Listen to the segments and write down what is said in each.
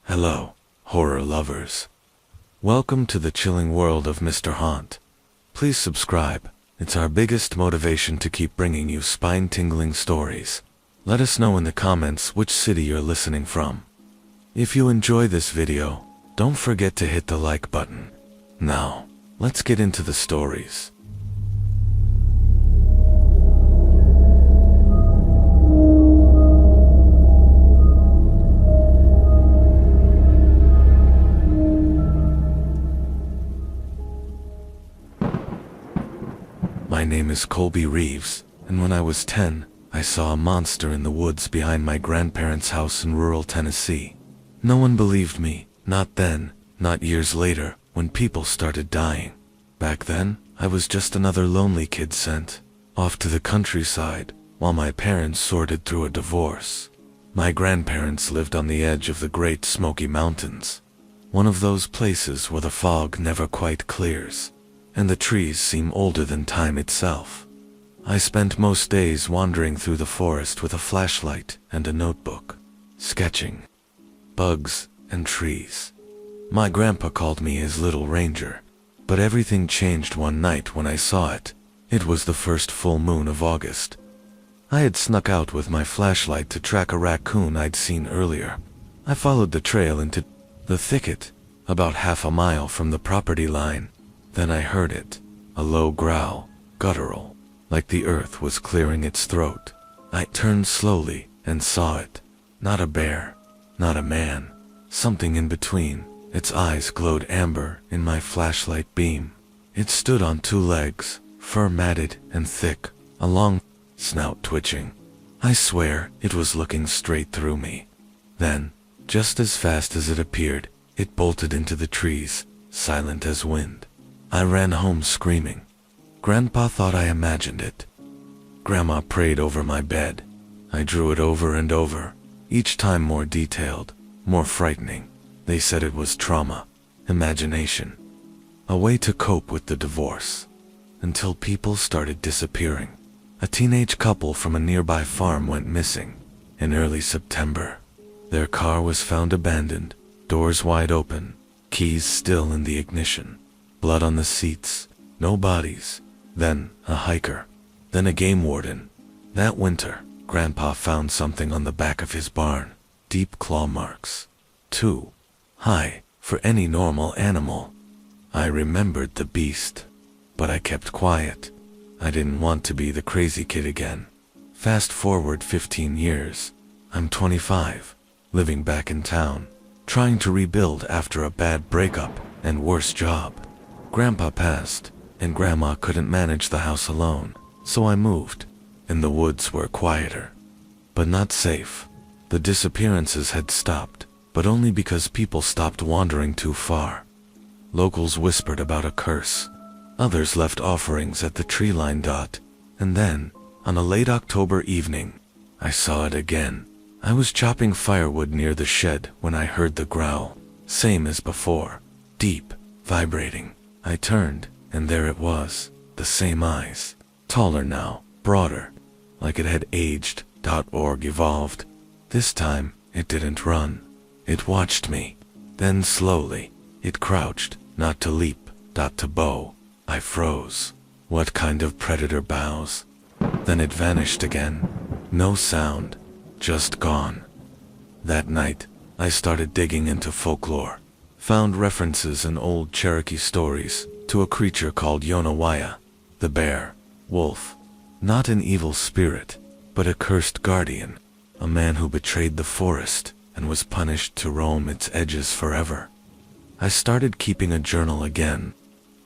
Hello, horror lovers. Welcome to the chilling world of Mr. Haunt. Please subscribe. It's our biggest motivation to keep bringing you spine-tingling stories. Let us know in the comments which city you're listening from. If you enjoy this video, don't forget to hit the like button. Now, let's get into the stories. My name is Colby Reeves, and when I was 10, I saw a monster in the woods behind my grandparents' house in rural Tennessee. No one believed me, not then, not years later, when people started dying. Back then, I was just another lonely kid sent off to the countryside, while my parents sorted through a divorce. My grandparents lived on the edge of the Great Smoky Mountains, one of those places where the fog never quite clears, and the trees seem older than time itself. I spent most days wandering through the forest with a flashlight and a notebook, sketching bugs and trees. My grandpa called me his little ranger, but everything changed one night when I saw it. It was the first full moon of August. I had snuck out with my flashlight to track a raccoon I'd seen earlier. I followed the trail into the thicket, about half a mile from the property line. Then I heard it, a low growl, guttural, like the earth was clearing its throat. I turned slowly and saw it. Not a bear, not a man, something in between. Its eyes glowed amber in my flashlight beam. It stood on two legs, fur matted and thick, a long snout twitching. I swear it was looking straight through me. Then, just as fast as it appeared, it bolted into the trees, silent as wind. I ran home screaming. Grandpa thought I imagined it. Grandma prayed over my bed. I drew it over and over, each time more detailed, more frightening. They said it was trauma, imagination, a way to cope with the divorce. Until people started disappearing. A teenage couple from a nearby farm went missing in early September. Their car was found abandoned, doors wide open, keys still in the ignition. Blood on the seats, no bodies. Then a hiker, then a game warden. That winter, Grandpa found something on the back of his barn, deep claw marks, too high for any normal animal. I remembered the beast, but I kept quiet. I didn't want to be the crazy kid again. Fast forward 15 years, I'm 25, living back in town, trying to rebuild after a bad breakup and worse job. Grandpa passed, and Grandma couldn't manage the house alone, so I moved. And the woods were quieter, but not safe. The disappearances had stopped, but only because people stopped wandering too far. Locals whispered about a curse. Others left offerings at the tree line. And then, on a late October evening, I saw it again. I was chopping firewood near the shed when I heard the growl, same as before, deep, vibrating. I turned, and there it was, the same eyes, taller now, broader, like it had aged. Org evolved. This time, it didn't run. It watched me. Then slowly, it crouched, not to leap, to bow. I froze. What kind of predator bows? Then it vanished again. No sound, just gone. That night, I started digging into folklore. Found references in old Cherokee stories to a creature called Yonawaya, the bear, wolf. Not an evil spirit, but a cursed guardian, a man who betrayed the forest and was punished to roam its edges forever. I started keeping a journal again.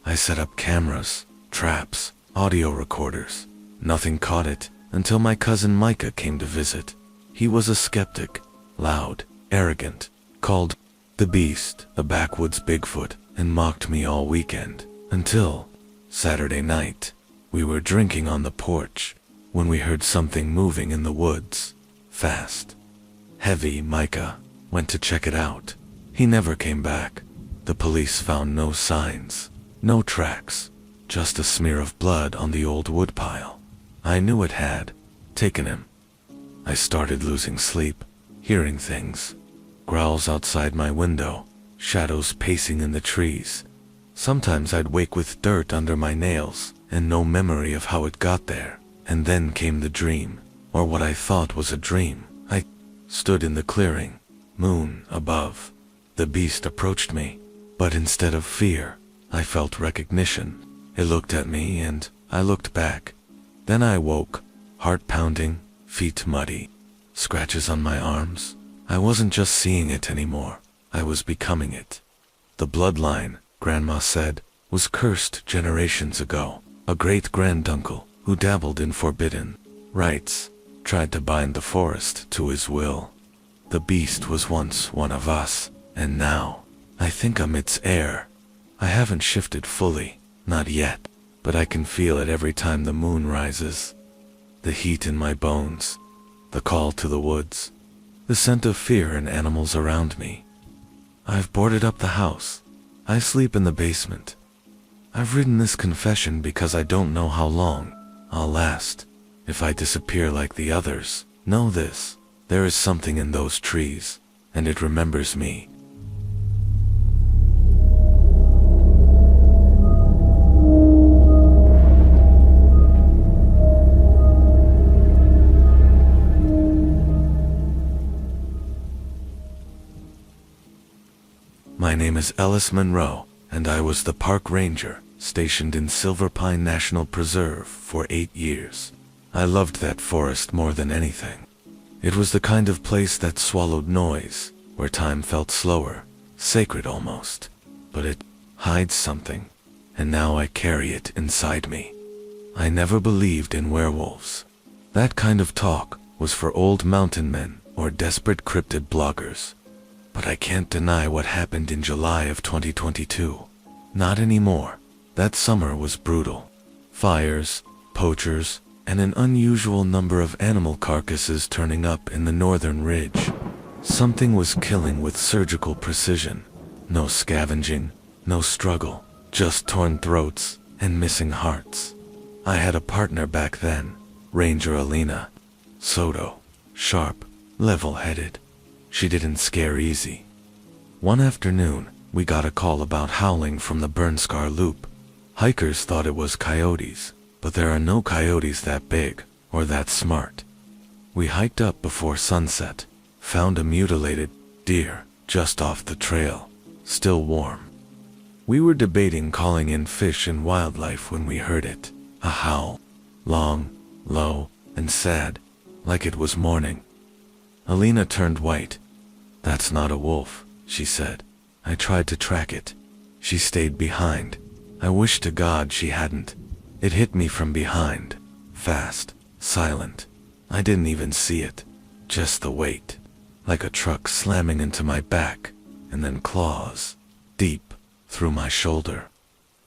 I set up cameras, traps, audio recorders. Nothing caught it until my cousin Micah came to visit. He was a skeptic, loud, arrogant, called the Beast a backwoods Bigfoot, and mocked me all weekend, until Saturday night. We were drinking on the porch when we heard something moving in the woods, fast, heavy. Micah went to check it out. He never came back. The police found no signs, no tracks, just a smear of blood on the old woodpile. I knew it had taken him. I started losing sleep, hearing things. growls outside my window, shadows pacing in the trees. Sometimes I'd wake with dirt under my nails and no memory of how it got there. And then came the dream, or what I thought was a dream. I stood in the clearing, moon above. The beast approached me, but instead of fear, I felt recognition. It looked at me and I looked back. Then I woke, heart pounding, feet muddy, scratches on my arms. I wasn't just seeing it anymore, I was becoming it. The bloodline, Grandma said, was cursed generations ago. A great-granduncle who dabbled in forbidden rites tried to bind the forest to his will. The beast was once one of us, and now I think I'm its heir. I haven't shifted fully, not yet, but I can feel it every time the moon rises. The heat in my bones, the call to the woods, the scent of fear in animals around me. I've boarded up the house. I sleep in the basement. I've written this confession because I don't know how long I'll last. If I disappear like the others, know this: there is something in those trees, and it remembers me. My name is Ellis Monroe, and I was the park ranger stationed in Silver Pine National Preserve for 8 years. I loved that forest more than anything. It was the kind of place that swallowed noise, where time felt slower, sacred almost. But it hides something, and now I carry it inside me. I never believed in werewolves. That kind of talk was for old mountain men or desperate cryptid bloggers. But I can't deny what happened in July of 2022. Not anymore. That summer was brutal. Fires, poachers, and an unusual number of animal carcasses turning up in the northern ridge. Something was killing with surgical precision. No scavenging, no struggle, just torn throats and missing hearts. I had a partner back then, Ranger Alina. Soto, sharp, level-headed. She didn't scare easy. One afternoon, we got a call about howling from the Burnscar Loop. Hikers thought it was coyotes, but there are no coyotes that big or that smart. We hiked up before sunset, found a mutilated deer just off the trail, still warm. We were debating calling in Fish and Wildlife when we heard it. A howl, long, low, and sad, like it was morning. Alina turned white. "That's not a wolf," she said. I tried to track it. She stayed behind. I wish to God she hadn't. It hit me from behind, fast, silent. I didn't even see it, just the weight, like a truck slamming into my back, and then claws, deep, through my shoulder.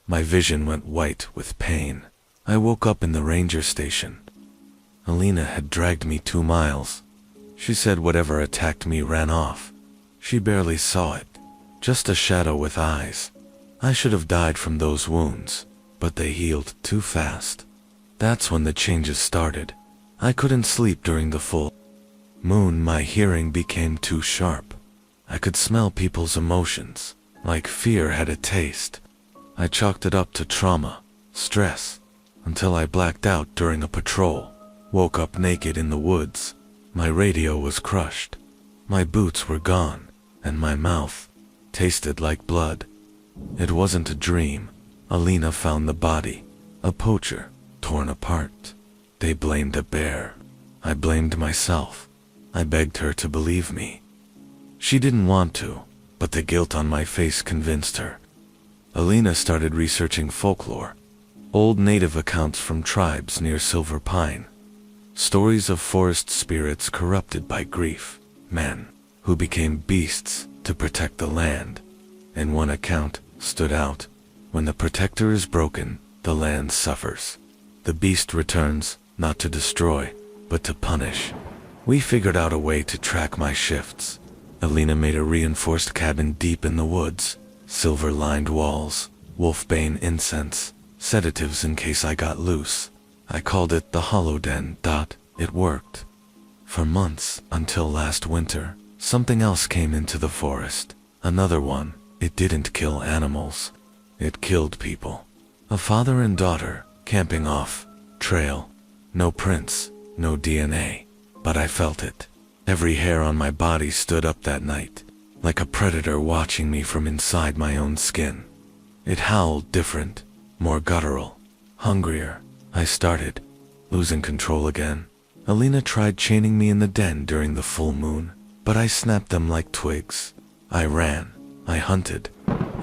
My vision went white with pain. I woke up in the ranger station. Alina had dragged me 2 miles. She said whatever attacked me ran off. She barely saw it, just a shadow with eyes. I should have died from those wounds, but they healed too fast. That's when the changes started. I couldn't sleep during the full moon. My hearing became too sharp. I could smell people's emotions, like fear had a taste. I chalked it up to trauma, stress, until I blacked out during a patrol. Woke up naked in the woods. My radio was crushed. My boots were gone, and my mouth tasted like blood. It wasn't a dream. Alina found the body, a poacher, torn apart. They blamed a bear. I blamed myself. I begged her to believe me. She didn't want to, but the guilt on my face convinced her. Alina started researching folklore, old native accounts from tribes near Silver Pine. Stories of forest spirits corrupted by grief, men who became beasts to protect the land. And one account stood out: when the protector is broken, the land suffers. The beast returns, not to destroy, but to punish. We figured out a way to track my shifts. Alina made a reinforced cabin deep in the woods, silver-lined walls, wolfbane incense, sedatives in case I got loose. I called it the Hollow Den. It worked. For months, until last winter, Something else came into the forest. Another one. It didn't kill animals. It killed people. A father and daughter, camping off trail. No prints, no DNA. But I felt it. Every hair on my body stood up that night, like a predator watching me from inside my own skin. It howled different, more guttural, hungrier. I started losing control again. Alina tried chaining me in the den during the full moon, but I snapped them like twigs. I ran. I hunted.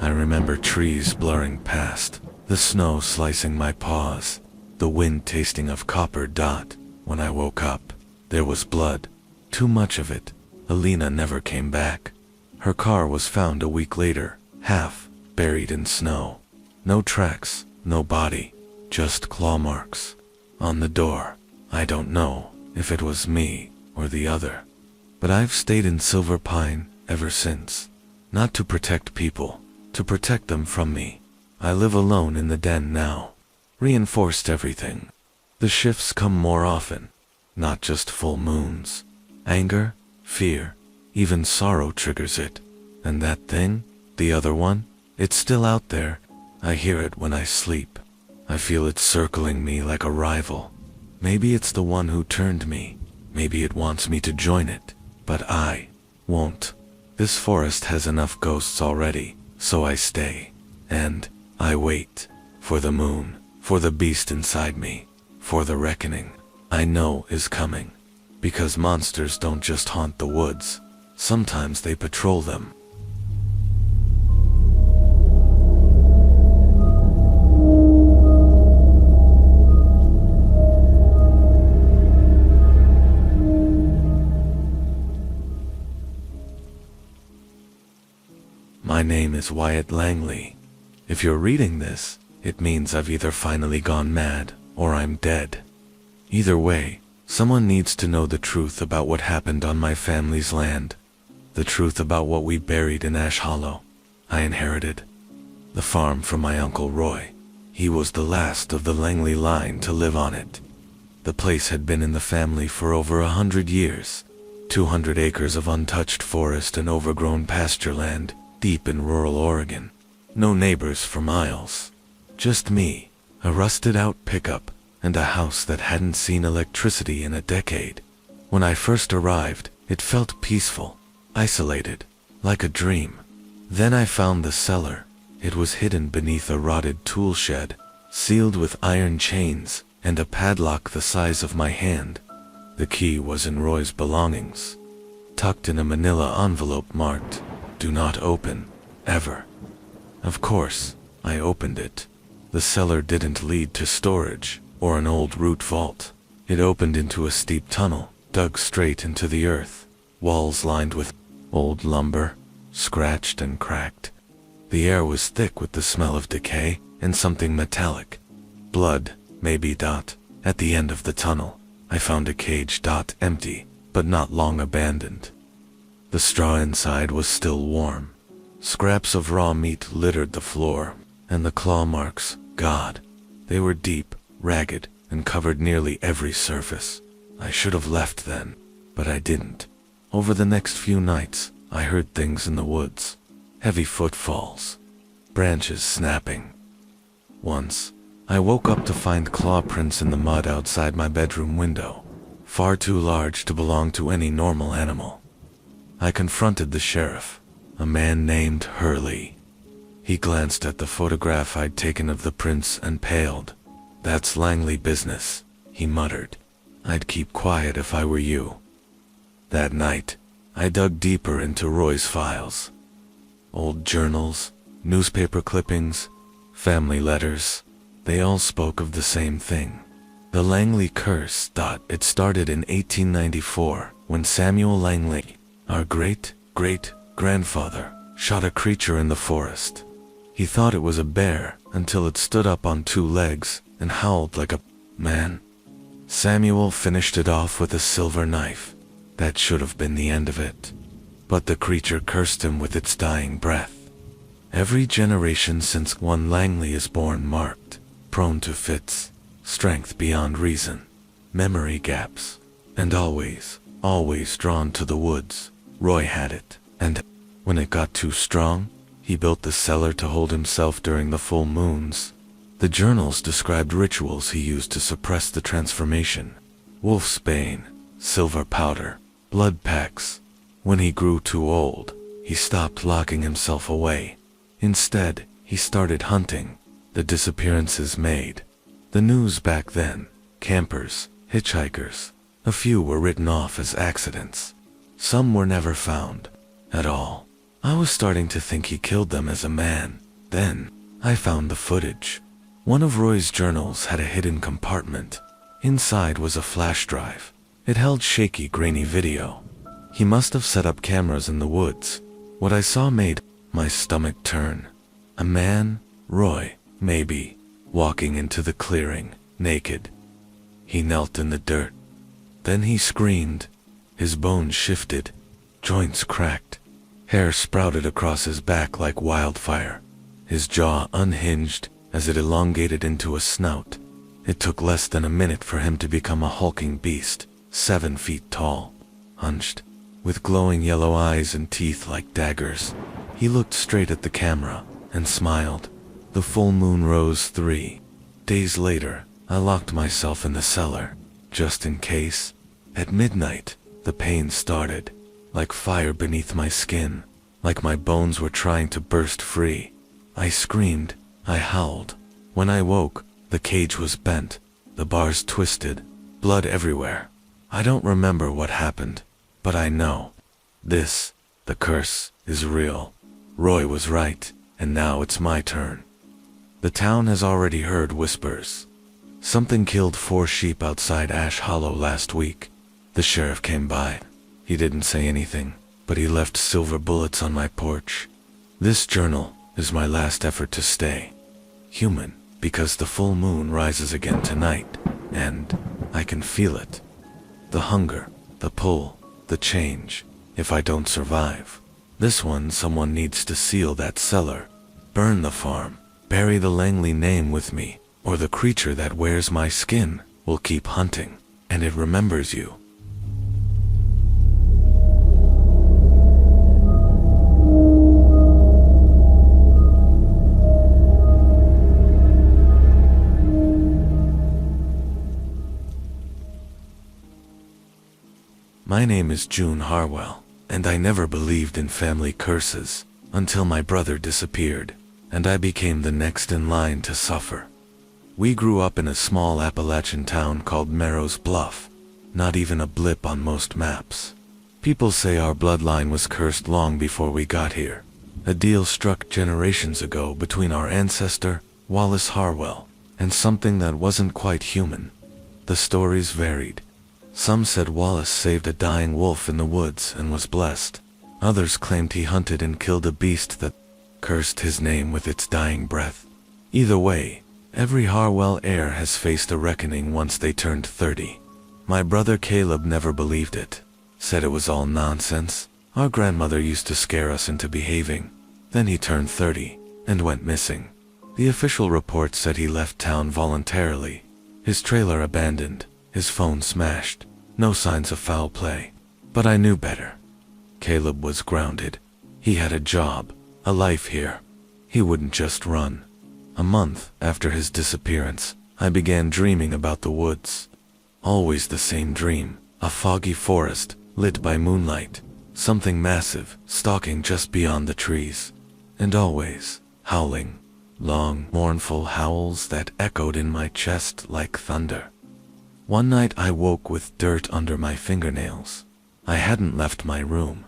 I remember trees blurring past, the snow slicing my paws, the wind tasting of copper dot. When I woke up, there was blood. Too much of it. Alina never came back. Her car was found a week later, half buried in snow. No tracks, no body, just claw marks. On the door. I don't know if it was me or the other. But I've stayed in Silver Pine ever since. Not to protect people, to protect them from me. I live alone in the den now. Reinforced everything. The shifts come more often, not just full moons. Anger, fear, even sorrow triggers it. And that thing, the other one, it's still out there. I hear it when I sleep. I feel it circling me like a rival. Maybe it's the one who turned me. Maybe it wants me to join it. But I won't. This forest has enough ghosts already, so I stay. And I wait. For the moon. For the beast inside me. For the reckoning I know is coming. Because monsters don't just haunt the woods. Sometimes they patrol them. My name is Wyatt Langley. If you're reading this, it means I've either finally gone mad or I'm dead. Either way, someone needs to know the truth about what happened on my family's land. The truth about what we buried in Ash Hollow. I inherited the farm from my Uncle Roy. He was the last of the Langley line to live on it. The place had been in the family for over 100 years. 200 acres of untouched forest and overgrown pasture land, deep in rural Oregon. No neighbors for miles. Just me, a rusted-out pickup, and a house that hadn't seen electricity in a decade. When I first arrived, it felt peaceful, isolated, like a dream. Then I found the cellar. It was hidden beneath a rotted tool shed, sealed with iron chains, and a padlock the size of my hand. The key was in Roy's belongings, tucked in a manila envelope marked, "Do not open, ever." Of course, I opened it. The cellar didn't lead to storage or an old root vault. It opened into a steep tunnel, dug straight into the earth, walls lined with old lumber, scratched and cracked. The air was thick with the smell of decay and something metallic. Blood, maybe. At the end of the tunnel, I found a cage. Empty, but not long abandoned. The straw inside was still warm. Scraps of raw meat littered the floor, and the claw marks, God, they were deep, ragged, and covered nearly every surface. I should have left then, but I didn't. Over the next few nights, I heard things in the woods. Heavy footfalls, branches snapping. Once, I woke up to find claw prints in the mud outside my bedroom window, far too large to belong to any normal animal. I confronted the sheriff, a man named Hurley. He glanced at the photograph I'd taken of the prints and paled. "That's Langley business," he muttered. "I'd keep quiet if I were you." That night, I dug deeper into Roy's files. Old journals, newspaper clippings, family letters, they all spoke of the same thing. The Langley curse. It started in 1894 when Samuel Langley, our great-great-grandfather, shot a creature in the forest. He thought it was a bear until it stood up on two legs and howled like a man. Samuel finished it off with a silver knife. That should have been the end of it. But the creature cursed him with its dying breath. Every generation since one Langley is born marked, prone to fits, strength beyond reason, memory gaps, and always drawn to the woods. Roy had it, and when it got too strong, he built the cellar to hold himself during the full moons. The journals described rituals he used to suppress the transformation. Wolf's bane, silver powder, blood packs. When he grew too old, he stopped locking himself away. Instead, he started hunting. The disappearances made the news back then. Campers, hitchhikers. A few were written off as accidents. Some were never found at all. I was starting to think he killed them as a man. Then, I found the footage. One of Roy's journals had a hidden compartment. Inside was a flash drive. It held shaky, grainy video. He must have set up cameras in the woods. What I saw made my stomach turn. A man, Roy, maybe, walking into the clearing, naked. He knelt in the dirt. Then he screamed. His bones shifted. Joints cracked. Hair sprouted across his back like wildfire. His jaw unhinged as it elongated into a snout. It took less than a minute for him to become a hulking beast, 7 feet tall, hunched, with glowing yellow eyes and teeth like daggers. He looked straight at the camera and smiled. The full moon rose 3 days later. I locked myself in the cellar, just in case. At midnight, the pain started, like fire beneath my skin, like my bones were trying to burst free. I screamed, I howled. When I woke, the cage was bent, the bars twisted, blood everywhere. I don't remember what happened, but I know. This, the curse, is real. Roy was right, and now it's my turn. The town has already heard whispers. Something killed 4 sheep outside Ash Hollow last week. The sheriff came by. He didn't say anything, but he left silver bullets on my porch. This journal is my last effort to stay human, because the full moon rises again tonight, and I can feel it. The hunger, the pull, the change. If I don't survive this one, someone needs to seal that cellar, burn the farm, bury the Langley name with me, or the creature that wears my skin will keep hunting, and it remembers you. My name is June Harwell, and I never believed in family curses until my brother disappeared, and I became the next in line to suffer. We grew up in a small Appalachian town called Merrow's Bluff, not even a blip on most maps. People say our bloodline was cursed long before we got here. A deal struck generations ago between our ancestor, Wallace Harwell, and something that wasn't quite human. The stories varied. Some said Wallace saved a dying wolf in the woods and was blessed. Others claimed he hunted and killed a beast that cursed his name with its dying breath. Either way, every Harwell heir has faced a reckoning once they turned 30. My brother Caleb never believed it, said it was all nonsense. Our grandmother used to scare us into behaving. Then he turned 30 and went missing. The official report said he left town voluntarily. His trailer abandoned, his phone smashed, no signs of foul play. But I knew better. Caleb was grounded. He had a job, a life here. He wouldn't just run. A month after his disappearance, I began dreaming about the woods. Always the same dream, a foggy forest, lit by moonlight, something massive, stalking just beyond the trees. And always, howling, long, mournful howls that echoed in my chest like thunder. One night I woke with dirt under my fingernails. I hadn't left my room.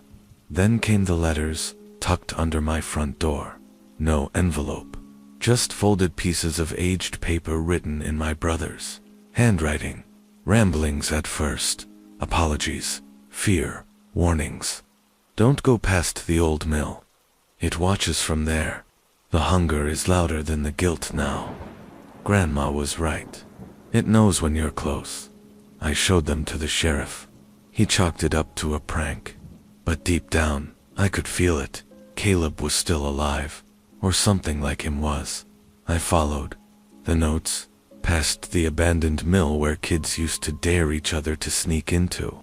Then came the letters, tucked under my front door. No envelope. Just folded pieces of aged paper written in my brother's handwriting. Ramblings at first. Apologies. Fear. Warnings. Don't go past the old mill. It watches from there. The hunger is louder than the guilt now. Grandma was right. It knows when you're close. I showed them to the sheriff. He chalked it up to a prank. But deep down, I could feel it. Caleb was still alive. Or something like him was. I followed the notes, past the abandoned mill where kids used to dare each other to sneak into.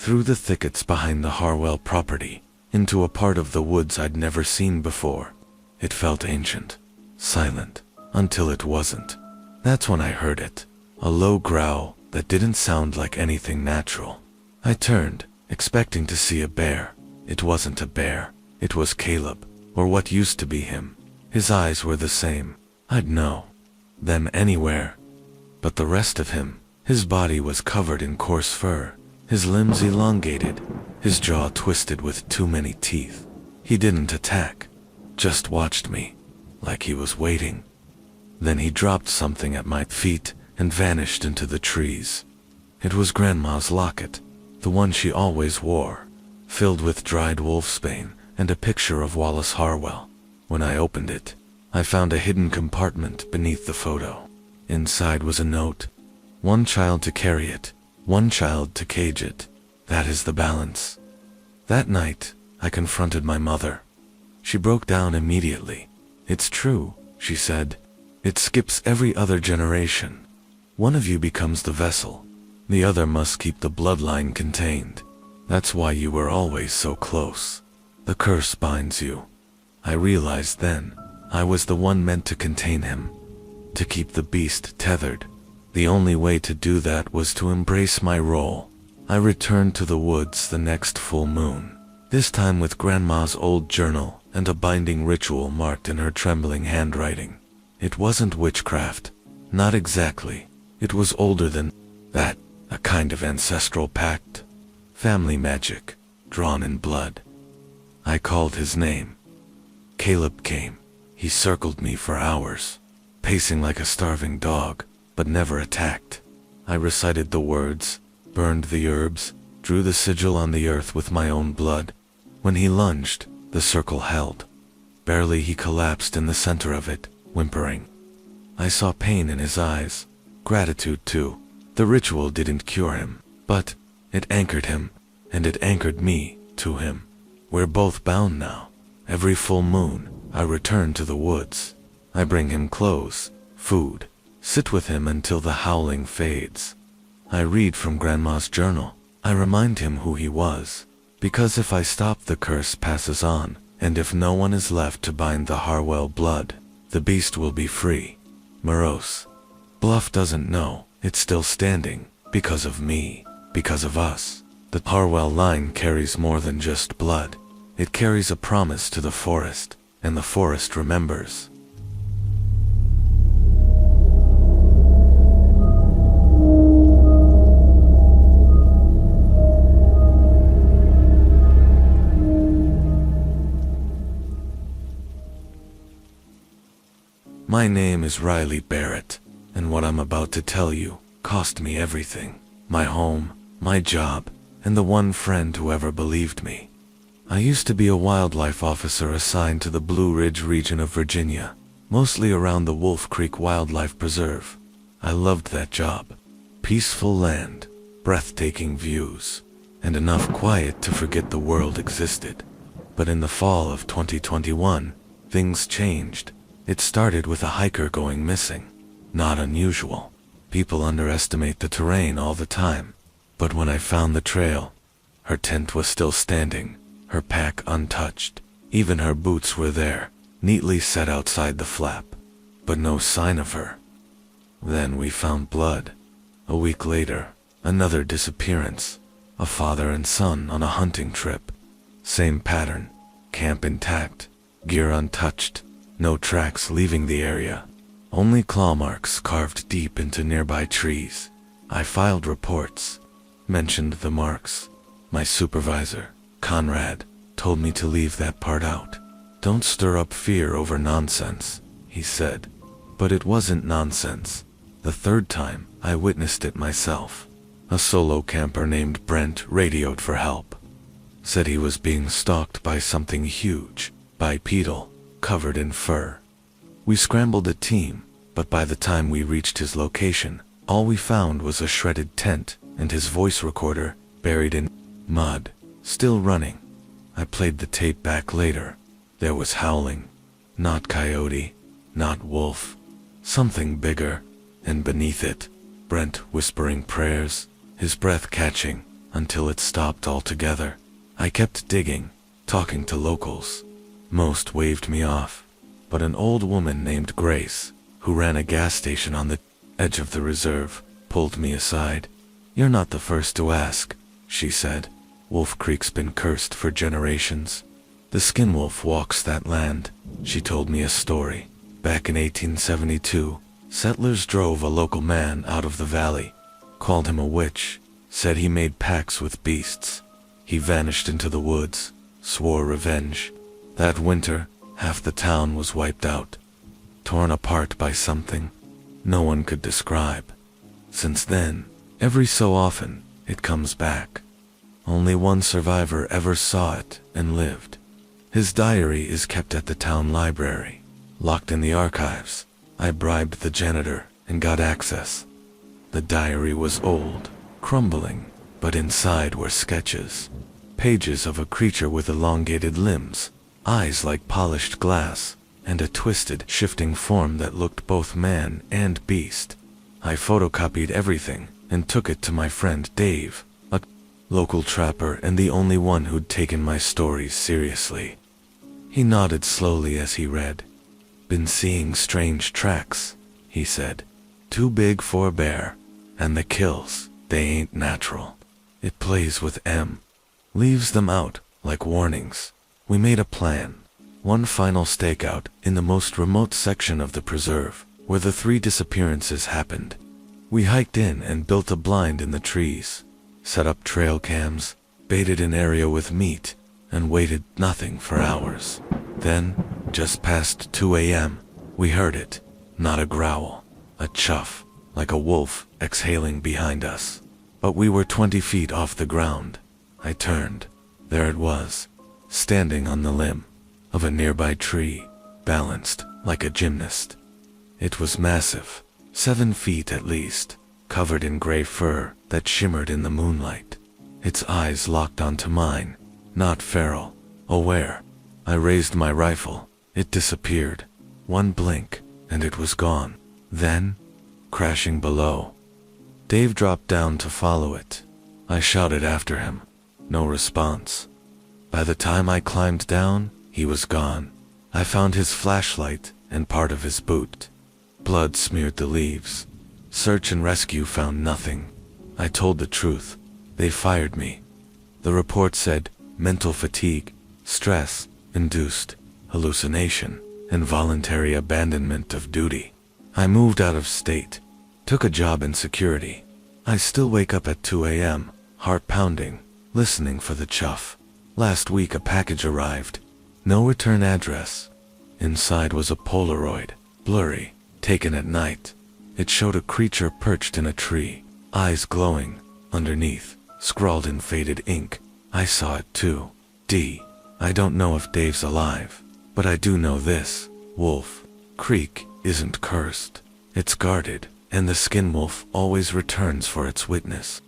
through the thickets behind the Harwell property, into a part of the woods I'd never seen before. It felt ancient, silent, until it wasn't. That's when I heard it, a low growl that didn't sound like anything natural. I turned, expecting to see a bear. It wasn't a bear, it was Caleb, or what used to be him. His eyes were the same. I'd know them anywhere. But the rest of him, his body was covered in coarse fur, his limbs elongated, his jaw twisted with too many teeth. He didn't attack, just watched me, like he was waiting. Then he dropped something at my feet and vanished into the trees. It was Grandma's locket, the one she always wore, filled with dried wolfsbane and a picture of Wallace Harwell. When I opened it, I found a hidden compartment beneath the photo. Inside was a note. One child to carry it, one child to cage it. That is the balance. That night, I confronted my mother. She broke down immediately. It's true, she said. It skips every other generation. One of you becomes the vessel. The other must keep the bloodline contained. That's why you were always so close. The curse binds you. I realized then, I was the one meant to contain him, to keep the beast tethered. The only way to do that was to embrace my role. I returned to the woods the next full moon, this time with Grandma's old journal and a binding ritual marked in her trembling handwriting. It wasn't witchcraft, not exactly. It was older than that, a kind of ancestral pact. Family magic, drawn in blood. I called his name. Caleb came. He circled me for hours, pacing like a starving dog, but never attacked. I recited the words, burned the herbs, drew the sigil on the earth with my own blood. When he lunged, the circle held. Barely he collapsed in the center of it, whimpering. I saw pain in his eyes, gratitude too. The ritual didn't cure him, but it anchored him, and it anchored me to him. We're both bound now. Every full moon, I return to the woods. I bring him clothes, food, sit with him until the howling fades. I read from Grandma's journal. I remind him who he was, because if I stop, the curse passes on, and if no one is left to bind the Harwell blood, the beast will be free. Morose. Bluff doesn't know, it's still standing, because of me, because of us. The Harwell line carries more than just blood. It carries a promise to the forest, and the forest remembers. My name is Riley Barrett, and what I'm about to tell you cost me everything. My home, my job, and the one friend who ever believed me. I used to be a wildlife officer assigned to the Blue Ridge region of Virginia, mostly around the Wolf Creek Wildlife Preserve. I loved that job. Peaceful land, breathtaking views, and enough quiet to forget the world existed. But in the fall of 2021, things changed. It started with a hiker going missing. Not unusual. People underestimate the terrain all the time. But when I found the trail, her tent was still standing, her pack untouched. Even her boots were there, neatly set outside the flap. But no sign of her. Then we found blood. A week later, another disappearance. A father and son on a hunting trip. Same pattern. Camp intact. Gear untouched. No tracks leaving the area. Only claw marks carved deep into nearby trees. I filed reports. Mentioned the marks. My supervisor, Conrad, told me to leave that part out. Don't stir up fear over nonsense, he said. But it wasn't nonsense. The third time, I witnessed it myself. A solo camper named Brent radioed for help. Said he was being stalked by something huge, bipedal, covered in fur. We scrambled a team, but by the time we reached his location, all we found was a shredded tent and his voice recorder buried in mud, still running. I played the tape back later. There was howling. Not coyote, not wolf. Something bigger, and beneath it, Brent whispering prayers, his breath catching, until it stopped altogether. I kept digging, talking to locals. Most waved me off, but an old woman named Grace, who ran a gas station on the edge of the reserve, pulled me aside. "You're not the first to ask," she said. "Wolf Creek's been cursed for generations. The Skinwolf walks that land." She told me a story. Back in 1872, settlers drove a local man out of the valley, called him a witch, said he made pacts with beasts. He vanished into the woods, swore revenge. That winter, half the town was wiped out, torn apart by something no one could describe. Since then, every so often, it comes back. Only one survivor ever saw it and lived. His diary is kept at the town library, locked in the archives. I bribed the janitor and got access. The diary was old, crumbling, but inside were sketches. Pages of a creature with elongated limbs, eyes like polished glass, and a twisted, shifting form that looked both man and beast. I photocopied everything and took it to my friend Dave, a local trapper and the only one who'd taken my stories seriously. He nodded slowly as he read. "Been seeing strange tracks," he said. "Too big for a bear. And the kills, they ain't natural. It plays with M. Leaves them out, like warnings." We made a plan. One final stakeout in the most remote section of the preserve, where the 3 disappearances happened. We hiked in and built a blind in the trees, set up trail cams, baited an area with meat, and waited nothing for hours. Then, just past 2 a.m., we heard it. Not a growl, a chuff, like a wolf exhaling behind us. But we were 20 feet off the ground. I turned. There it was, standing on the limb of a nearby tree, balanced like a gymnast. It was massive, 7 feet at least, covered in gray fur that shimmered in the moonlight. Its eyes locked onto mine, not feral, aware. I raised my rifle. It disappeared. One blink, and it was gone. Then, crashing below. Dave dropped down to follow it. I shouted after him. No response. By the time I climbed down, he was gone. I found his flashlight and part of his boot. Blood smeared the leaves. Search and rescue found nothing. I told the truth. They fired me. The report said mental fatigue, stress, induced hallucination, involuntary abandonment of duty. I moved out of state, took a job in security. I still wake up at 2 a.m., heart pounding, listening for the chuff. Last week a package arrived. No return address. Inside was a Polaroid, blurry, taken at night. It showed a creature perched in a tree, eyes glowing. Underneath, scrawled in faded ink, I saw it too. D. I don't know if Dave's alive, but I do know this. Wolf Creek isn't cursed. It's guarded, and the Skinwolf always returns for its witness.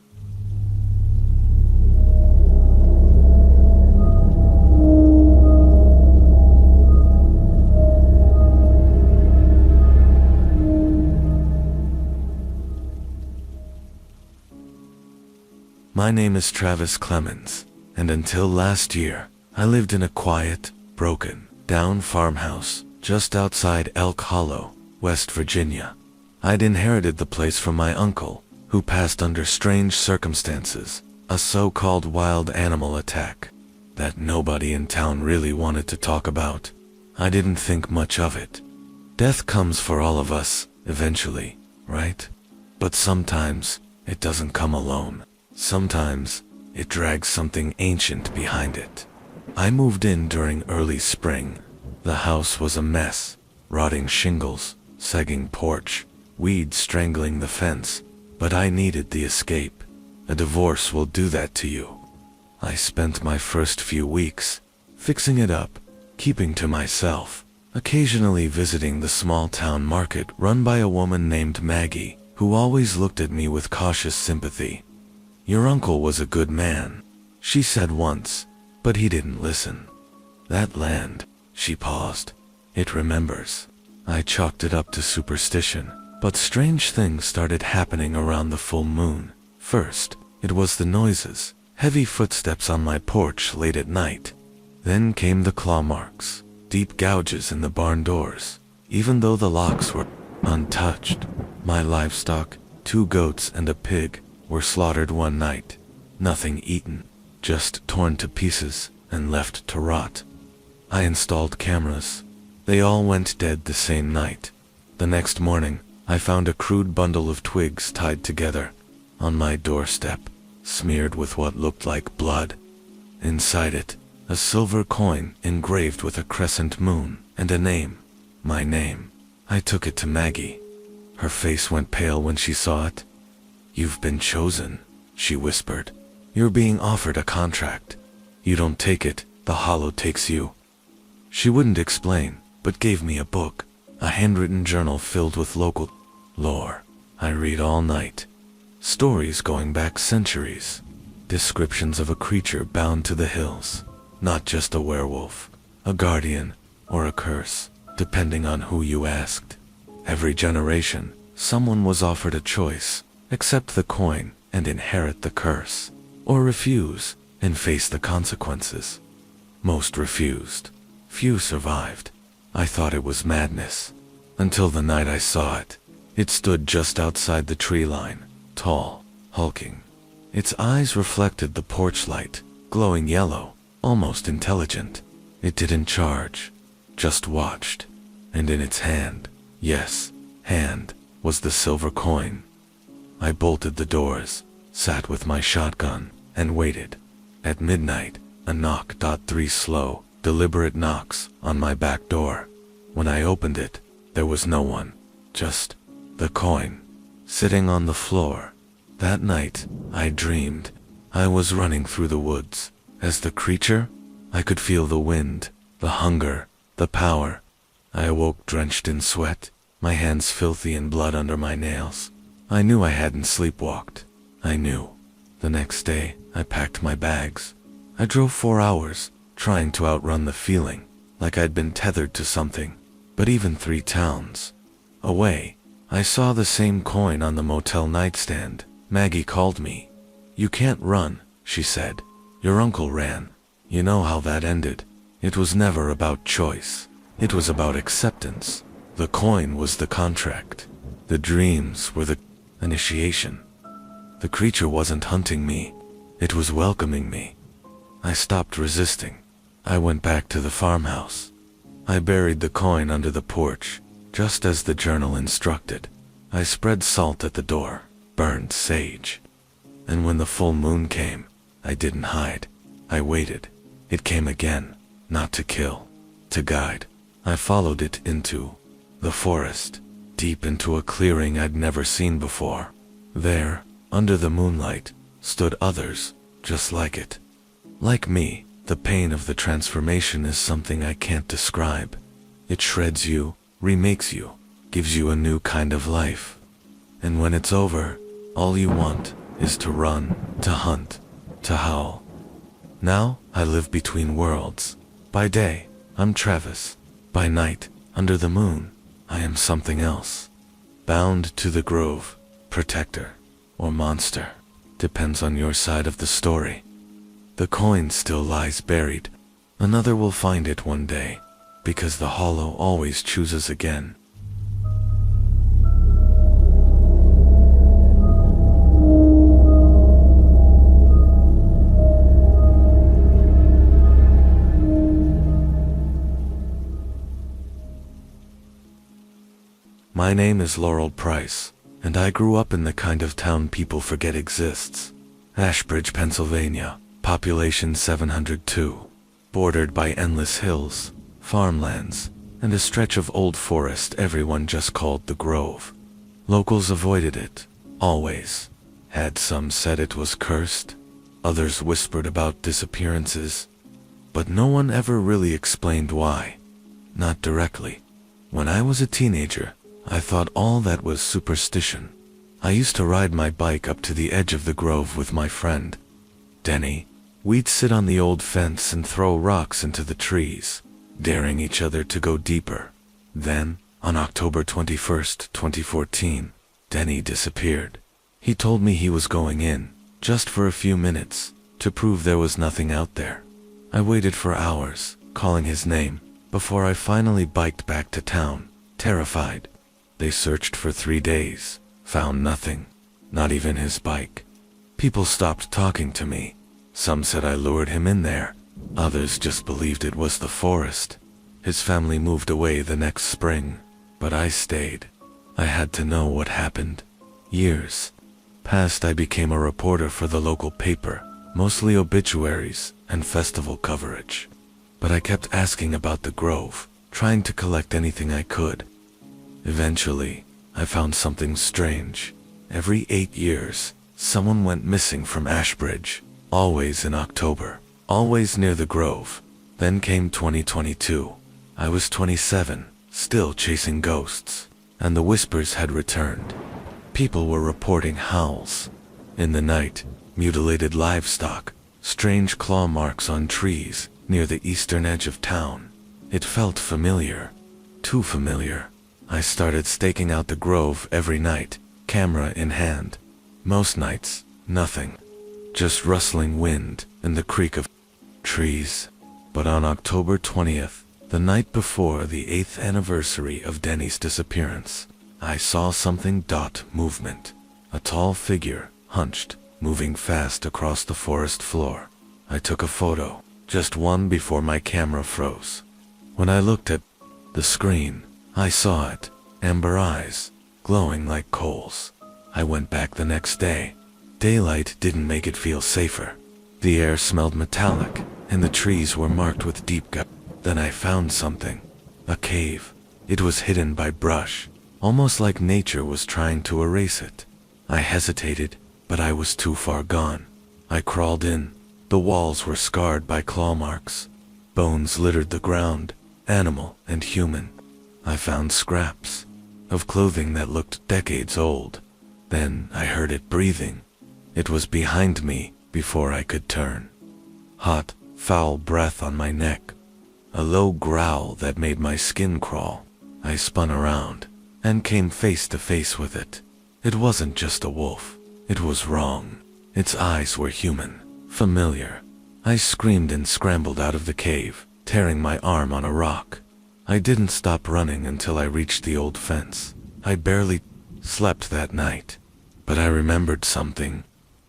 My name is Travis Clemens, and until last year, I lived in a quiet, broken down farmhouse just outside Elk Hollow, West Virginia. I'd inherited the place from my uncle, who passed under strange circumstances, a so-called wild animal attack that nobody in town really wanted to talk about. I didn't think much of it. Death comes for all of us, eventually, right? But sometimes, it doesn't come alone. Sometimes, it drags something ancient behind it. I moved in during early spring. The house was a mess. Rotting shingles, sagging porch, weeds strangling the fence. But I needed the escape. A divorce will do that to you. I spent my first few weeks fixing it up, keeping to myself, occasionally visiting the small town market run by a woman named Maggie, who always looked at me with cautious sympathy. "Your uncle was a good man," she said once, but he didn't listen. "That land," she paused, "it remembers." I chalked it up to superstition, but strange things started happening around the full moon. First, It was the noises, heavy footsteps on my porch late at night. Then came the claw marks, deep gouges in the barn doors, even though the locks were untouched. My livestock, 2 goats and a pig, were slaughtered one night. Nothing eaten, just torn to pieces and left to rot. I installed cameras. They all went dead the same night. The next morning, I found a crude bundle of twigs tied together on my doorstep, smeared with what looked like blood. Inside it, a silver coin engraved with a crescent moon and a name. My name. I took it to Maggie. Her face went pale when she saw it. "You've been chosen," she whispered. "You're being offered a contract. You don't take it, the hollow takes you." She wouldn't explain, but gave me a book, a handwritten journal filled with local lore. I read all night. Stories going back centuries. Descriptions of a creature bound to the hills. Not just a werewolf, a guardian, or a curse, depending on who you asked. Every generation, someone was offered a choice: accept the coin and inherit the curse, or refuse and face the consequences. Most refused. Few survived. I thought it was madness, until the night I saw it. It stood just outside the tree line, tall, hulking. Its eyes reflected the porch light, glowing yellow, almost intelligent. It didn't charge, just watched. And in its hand, yes, hand, was the silver coin. I bolted the doors, sat with my shotgun, and waited. At midnight, a knock. 3 slow, deliberate knocks on my back door. When I opened it, there was no one, just the coin, sitting on the floor. That night, I dreamed I was running through the woods. As the creature, I could feel the wind, the hunger, the power. I awoke drenched in sweat, my hands filthy in blood under my nails. I knew I hadn't sleepwalked. I knew. The next day, I packed my bags. I drove 4 hours, trying to outrun the feeling, like I'd been tethered to something. But even 3 towns away, I saw the same coin on the motel nightstand. Maggie called me. "You can't run," she said. "Your uncle ran. You know how that ended. It was never about choice. It was about acceptance. The coin was the contract. The dreams were the initiation. The creature wasn't hunting me. It was welcoming me." I stopped resisting. I went back to the farmhouse. I buried the coin under the porch, just as the journal instructed. I spread salt at the door, burned sage. And when the full moon came, I didn't hide. I waited. It came again, not to kill, to guide. I followed it into the forest, deep into a clearing I'd never seen before. There, under the moonlight, stood others, just like it. Like me, the pain of the transformation is something I can't describe. It shreds you, remakes you, gives you a new kind of life. And when it's over, all you want is to run, to hunt, to howl. Now, I live between worlds. By day, I'm Travis. By night, under the moon, I am something else. Bound to the grove, protector, or monster, depends on your side of the story. The coin still lies buried. Another will find it one day, because the hollow always chooses again. My name is Laurel Price, and I grew up in the kind of town people forget exists. Ashbridge, Pennsylvania. Population 702, bordered by endless hills, farmlands, and a stretch of old forest everyone just called the Grove. Locals avoided it, always. Had some said it was cursed, others whispered about disappearances, but no one ever really explained why. Not directly. When I was a teenager, I thought all that was superstition. I used to ride my bike up to the edge of the Grove with my friend, Denny. We'd sit on the old fence and throw rocks into the trees, daring each other to go deeper. Then, on October 21st, 2014, Denny disappeared. He told me he was going in, just for a few minutes, to prove there was nothing out there. I waited for hours, calling his name, before I finally biked back to town, terrified. They searched for 3 days, found nothing, not even his bike. People stopped talking to me. Some said I lured him in there. Others just believed it was the forest. His family moved away the next spring, but I stayed. I had to know what happened. Years passed. I became a reporter for the local paper, mostly obituaries and festival coverage. But I kept asking about the grove, trying to collect anything I could. Eventually, I found something strange. Every 8 years, someone went missing from Ashbridge, always in October, always near the grove. Then came 2022. I was 27, still chasing ghosts, and the whispers had returned. People were reporting howls. In the night, mutilated livestock, strange claw marks on trees near the eastern edge of town. It felt familiar, too familiar. I started staking out the grove every night, camera in hand. Most nights, nothing. Just rustling wind and the creak of trees. But on October 20th, the night before the 8th anniversary of Denny's disappearance, I saw something. Movement. A tall figure, hunched, moving fast across the forest floor. I took a photo, just one, before my camera froze. When I looked at the screen, I saw it, amber eyes, glowing like coals. I went back the next day. Daylight didn't make it feel safer. The air smelled metallic, and the trees were marked with deep gut. Then I found something. A cave. It was hidden by brush, almost like nature was trying to erase it. I hesitated, but I was too far gone. I crawled in. The walls were scarred by claw marks. Bones littered the ground, animal and human. I found scraps of clothing that looked decades old. Then I heard it breathing. It was behind me before I could turn. Hot, foul breath on my neck. A low growl that made my skin crawl. I spun around and came face to face with it. It wasn't just a wolf. It was wrong. Its eyes were human, familiar. I screamed and scrambled out of the cave, tearing my arm on a rock. I didn't stop running until I reached the old fence. I barely slept that night. But I remembered something.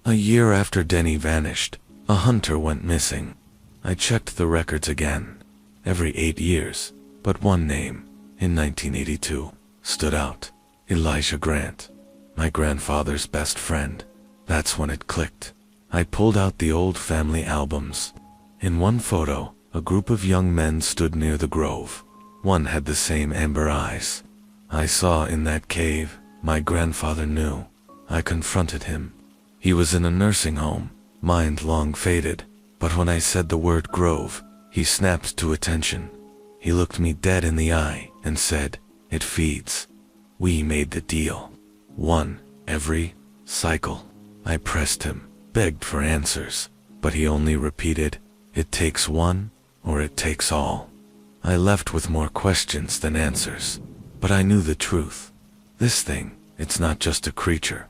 A year after Denny vanished, a hunter went missing. I checked the records again. Every 8 years, but one name, in 1982, stood out. Elijah Grant, my grandfather's best friend. That's when it clicked. I pulled out the old family albums. In one photo, a group of young men stood near the grove. One had the same amber eyes. I saw in that cave. My grandfather knew. I confronted him. He was in a nursing home, mind long faded, but when I said the word grove, he snapped to attention. He looked me dead in the eye and said, "It feeds." We made the deal. One, every cycle. I pressed him, begged for answers, but he only repeated, "It takes one, or it takes all." I left with more questions than answers, but I knew the truth. This thing, it's not just a creature.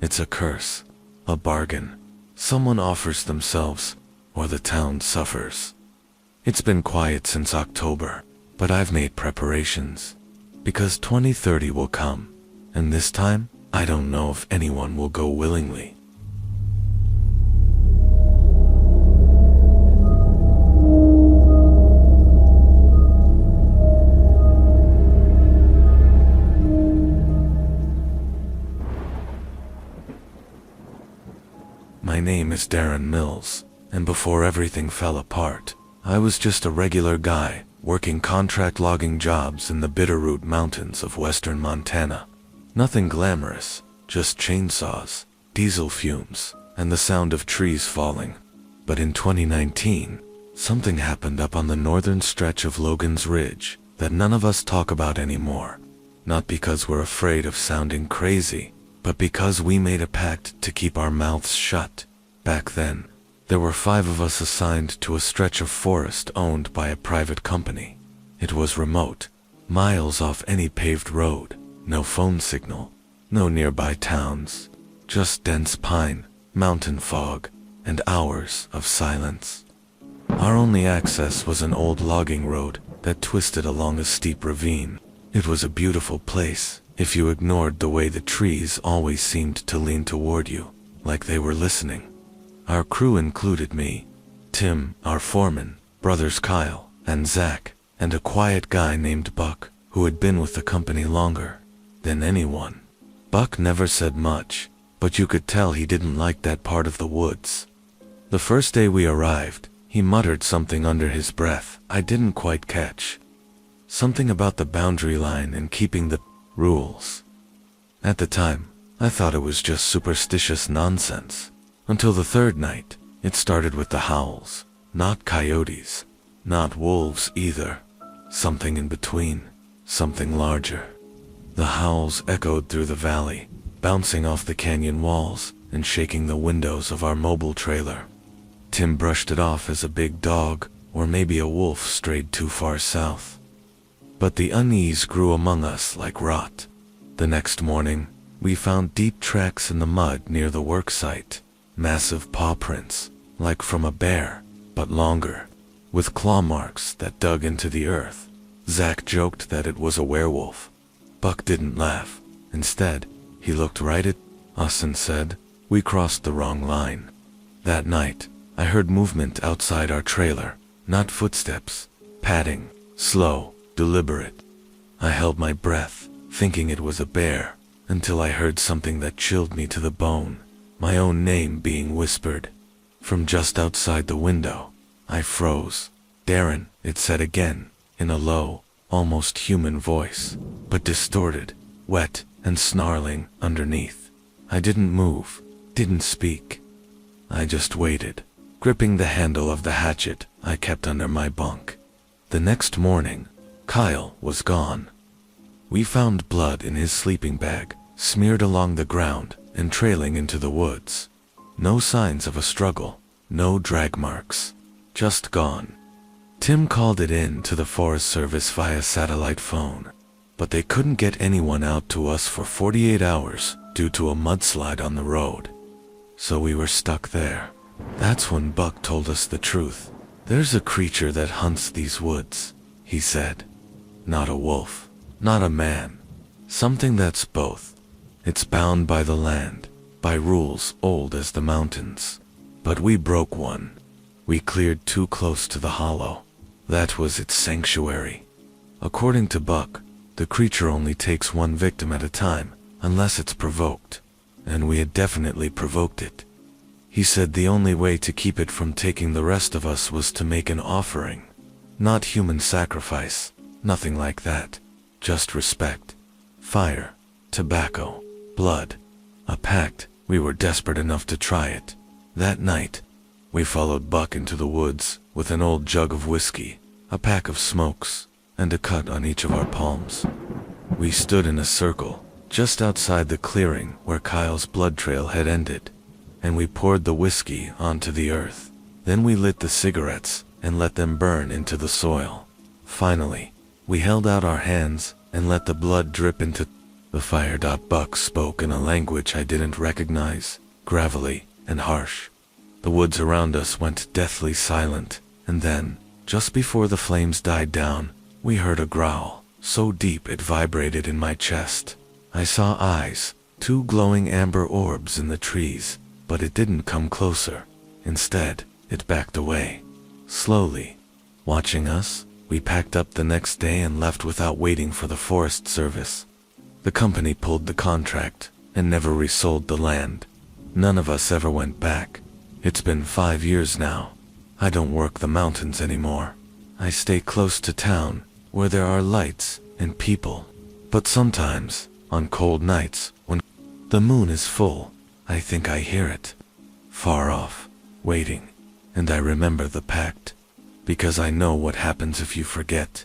It's a curse, a bargain. Someone offers themselves, or the town suffers. It's been quiet since October, but I've made preparations. Because 2030 will come, and this time, I don't know if anyone will go willingly. My name is Darren Mills, and before everything fell apart, I was just a regular guy, working contract logging jobs in the Bitterroot Mountains of western Montana. Nothing glamorous, just chainsaws, diesel fumes, and the sound of trees falling. But in 2019, something happened up on the northern stretch of Logan's Ridge that none of us talk about anymore. Not because we're afraid of sounding crazy, but because we made a pact to keep our mouths shut. Back then, there were 5 of us assigned to a stretch of forest owned by a private company. It was remote, miles off any paved road, no phone signal, no nearby towns, just dense pine, mountain fog, and hours of silence. Our only access was an old logging road that twisted along a steep ravine. It was a beautiful place, if you ignored the way the trees always seemed to lean toward you, like they were listening. Our crew included me, Tim, our foreman, brothers Kyle and Zach, and a quiet guy named Buck, who had been with the company longer than anyone. Buck never said much, but you could tell he didn't like that part of the woods. The first day we arrived, he muttered something under his breath I didn't quite catch. Something about the boundary line and keeping the rules. At the time, I thought it was just superstitious nonsense. Until the third night, it started with the howls. Not coyotes, not wolves either. Something in between, something larger. The howls echoed through the valley, bouncing off the canyon walls and shaking the windows of our mobile trailer. Tim brushed it off as a big dog, or maybe a wolf strayed too far south. But the unease grew among us like rot. The next morning, we found deep tracks in the mud near the work site. Massive paw prints, like from a bear, but longer, with claw marks that dug into the earth. Zach joked that it was a werewolf. Buck didn't laugh. Instead, he looked right at us and said, "We crossed the wrong line." That night, I heard movement outside our trailer, not footsteps, padding, slow, deliberate. I held my breath, thinking it was a bear, until I heard something that chilled me to the bone, my own name being whispered. From just outside the window, I froze. "Darren," it said again, in a low, almost human voice, but distorted, wet, and snarling underneath. I didn't move, didn't speak. I just waited, gripping the handle of the hatchet I kept under my bunk. The next morning, Kyle was gone. We found blood in his sleeping bag, smeared along the ground and trailing into the woods. No signs of a struggle, no drag marks, just gone. Tim called it in to the Forest Service via satellite phone, but they couldn't get anyone out to us for 48 hours due to a mudslide on the road. So we were stuck there. That's when Buck told us the truth. "There's a creature that hunts these woods," he said. "Not a wolf, not a man. Something that's both. It's bound by the land, by rules old as the mountains. But we broke one. We cleared too close to the hollow. That was its sanctuary." According to Buck, the creature only takes one victim at a time, unless it's provoked. And we had definitely provoked it. He said the only way to keep it from taking the rest of us was to make an offering. Not human sacrifice, nothing like that. Just respect. Fire, tobacco, blood. A pact. We were desperate enough to try it. That night, we followed Buck into the woods with an old jug of whiskey, a pack of smokes, and a cut on each of our palms. We stood in a circle, just outside the clearing where Kyle's blood trail had ended, and we poured the whiskey onto the earth. Then we lit the cigarettes and let them burn into the soil. Finally, we held out our hands and let the blood drip into the fire. Buck spoke in a language I didn't recognize, gravelly and harsh. The woods around us went deathly silent, and then, just before the flames died down, we heard a growl, so deep it vibrated in my chest. I saw eyes, two glowing amber orbs in the trees, but it didn't come closer. Instead, it backed away, slowly. Watching us, we packed up the next day and left without waiting for the Forest Service. The company pulled the contract and never resold the land. None of us ever went back. It's been 5 years now. I don't work the mountains anymore. I stay close to town, where there are lights and people. But sometimes, on cold nights, when the moon is full, I think I hear it. Far off, waiting. And I remember the pact. Because I know what happens if you forget.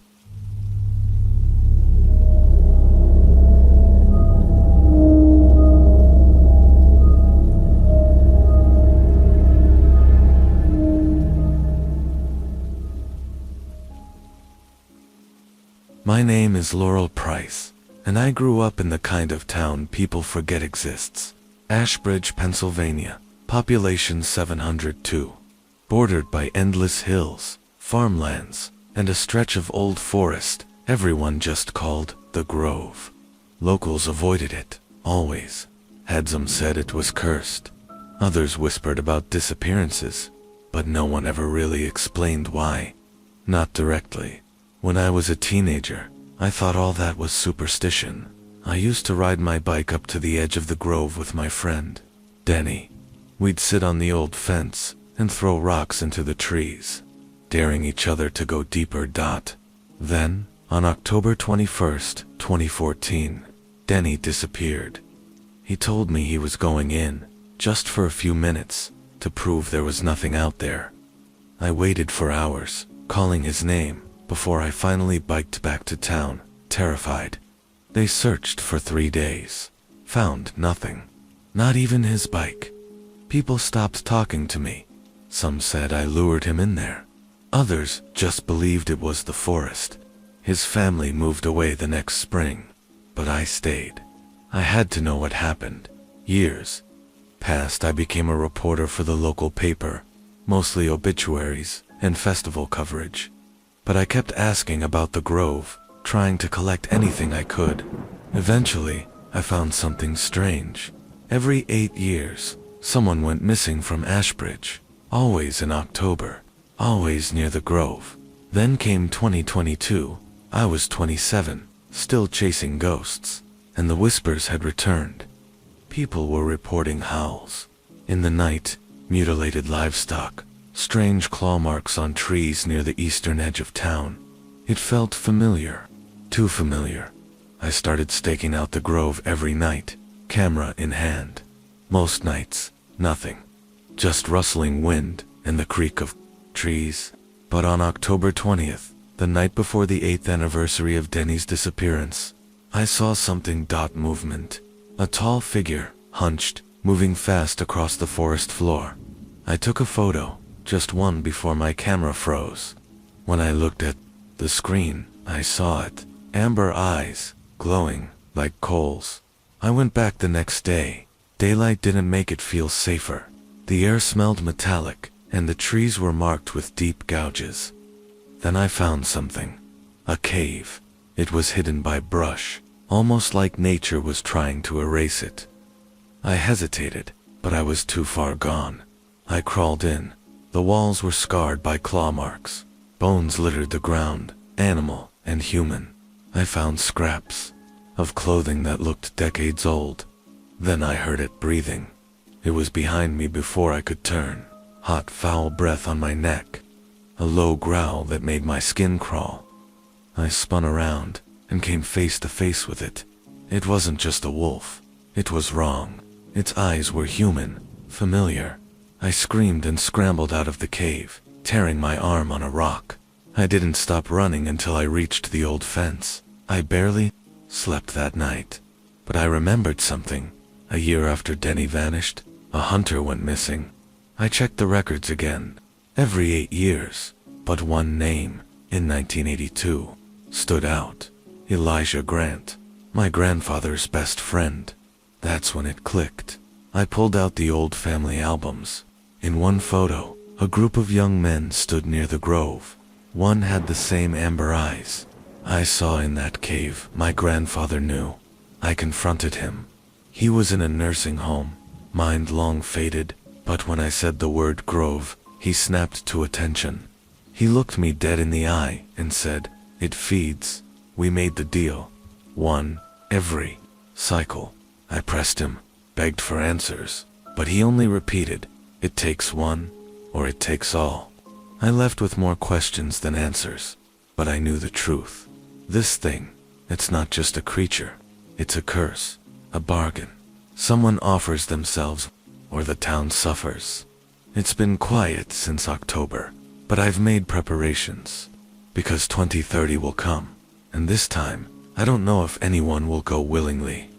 My name is Laurel Price, and I grew up in the kind of town people forget exists. Ashbridge, Pennsylvania, Population 702. Bordered by endless hills, farmlands, and a stretch of old forest everyone just called the Grove. Locals avoided it, always. Some said it was cursed. Others whispered about disappearances, but no one ever really explained why. Not directly. When I was a teenager, I thought all that was superstition. I used to ride my bike up to the edge of the grove with my friend, Denny. We'd sit on the old fence and throw rocks into the trees, daring each other to go deeper. Then, on October 21st, 2014, Denny disappeared. He told me he was going in, just for a few minutes, to prove there was nothing out there. I waited for hours, calling his name, before I finally biked back to town, terrified. They searched for 3 days. Found nothing. Not even his bike. People stopped talking to me. Some said I lured him in there. Others just believed it was the forest. His family moved away the next spring, but I stayed. I had to know what happened. Years passed. I became a reporter for the local paper, mostly obituaries and festival coverage. But I kept asking about the Grove, trying to collect anything I could. Eventually, I found something strange. Every 8 years, someone went missing from Ashbridge, always in October, always near the Grove. Then came 2022. I was 27, still chasing ghosts, and the whispers had returned. People were reporting howls. In the night, mutilated livestock, strange claw marks on trees near the eastern edge of town. It felt familiar, too familiar. I started staking out the Grove every night, camera in hand. Most nights, nothing. Just rustling wind and the creak of trees. But on October 20th, the night before the 8th anniversary of Denny's disappearance, I saw something. Movement. A tall figure, hunched, moving fast across the forest floor. I took a photo, just one, before my camera froze. When I looked at the screen, I saw it. Amber eyes, glowing like coals. I went back the next day. Daylight didn't make it feel safer. The air smelled metallic, and the trees were marked with deep gouges. Then I found something. A cave. It was hidden by brush, almost like nature was trying to erase it. I hesitated, but I was too far gone. I crawled in. The walls were scarred by claw marks. Bones littered the ground, animal and human. I found scraps of clothing that looked decades old. Then I heard it breathing. It was behind me before I could turn. Hot, foul breath on my neck. A low growl that made my skin crawl. I spun around and came face to face with it. It wasn't just a wolf. It was wrong. Its eyes were human, familiar. I screamed and scrambled out of the cave, tearing my arm on a rock. I didn't stop running until I reached the old fence. I barely slept that night. But I remembered something. A year after Denny vanished, a hunter went missing. I checked the records again. Every 8 years, but one name, in 1982, stood out. Elijah Grant, my grandfather's best friend. That's when it clicked. I pulled out the old family albums. In one photo, a group of young men stood near the Grove. One had the same amber eyes I saw in that cave. My grandfather knew. I confronted him. He was in a nursing home, mind long faded, but when I said the word Grove, he snapped to attention. He looked me dead in the eye and said, "It feeds. We made the deal. One, every cycle." I pressed him, begged for answers, but he only repeated, "It takes one, or it takes all." I left with more questions than answers, but I knew the truth. This thing, it's not just a creature. It's a curse, a bargain. Someone offers themselves, or the town suffers. It's been quiet since October, but I've made preparations, because 2030 will come, and this time, I don't know if anyone will go willingly.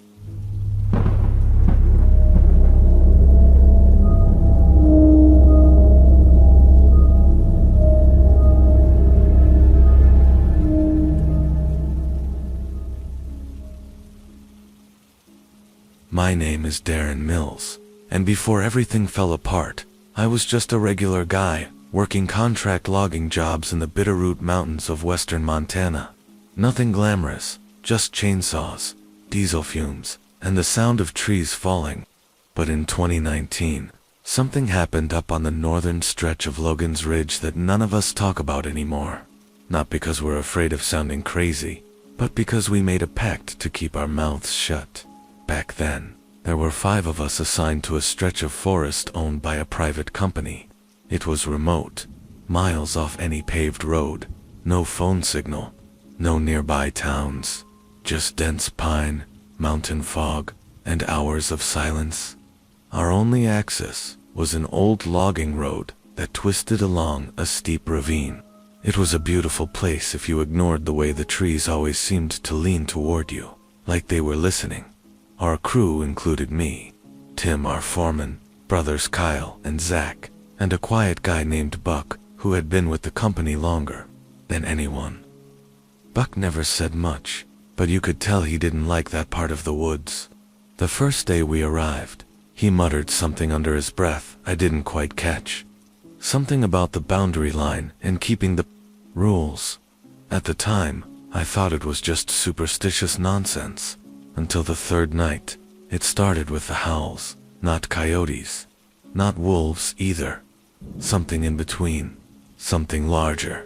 My name is Darren Mills, And before everything fell apart, I was just a regular guy, working contract logging jobs in the Bitterroot Mountains of western Montana. Nothing glamorous, just chainsaws, diesel fumes, and the sound of trees falling. But in 2019, something happened up on the northern stretch of Logan's Ridge that none of us talk about anymore. Not because we're afraid of sounding crazy, but because we made a pact to keep our mouths shut. Back then, there were 5 of us assigned to a stretch of forest owned by a private company. It was remote, miles off any paved road, no phone signal, no nearby towns, just dense pine, mountain fog, and hours of silence. Our only access was an old logging road that twisted along a steep ravine. It was a beautiful place if you ignored the way the trees always seemed to lean toward you, like they were listening. Our crew included me, Tim our foreman, brothers Kyle and Zach, and a quiet guy named Buck who had been with the company longer than anyone. Buck never said much, but you could tell he didn't like that part of the woods. The first day we arrived, he muttered something under his breath I didn't quite catch. Something about the boundary line and keeping the rules. At the time, I thought it was just superstitious nonsense. Until the third night, it started with the howls, not coyotes, not wolves either. Something in between, something larger.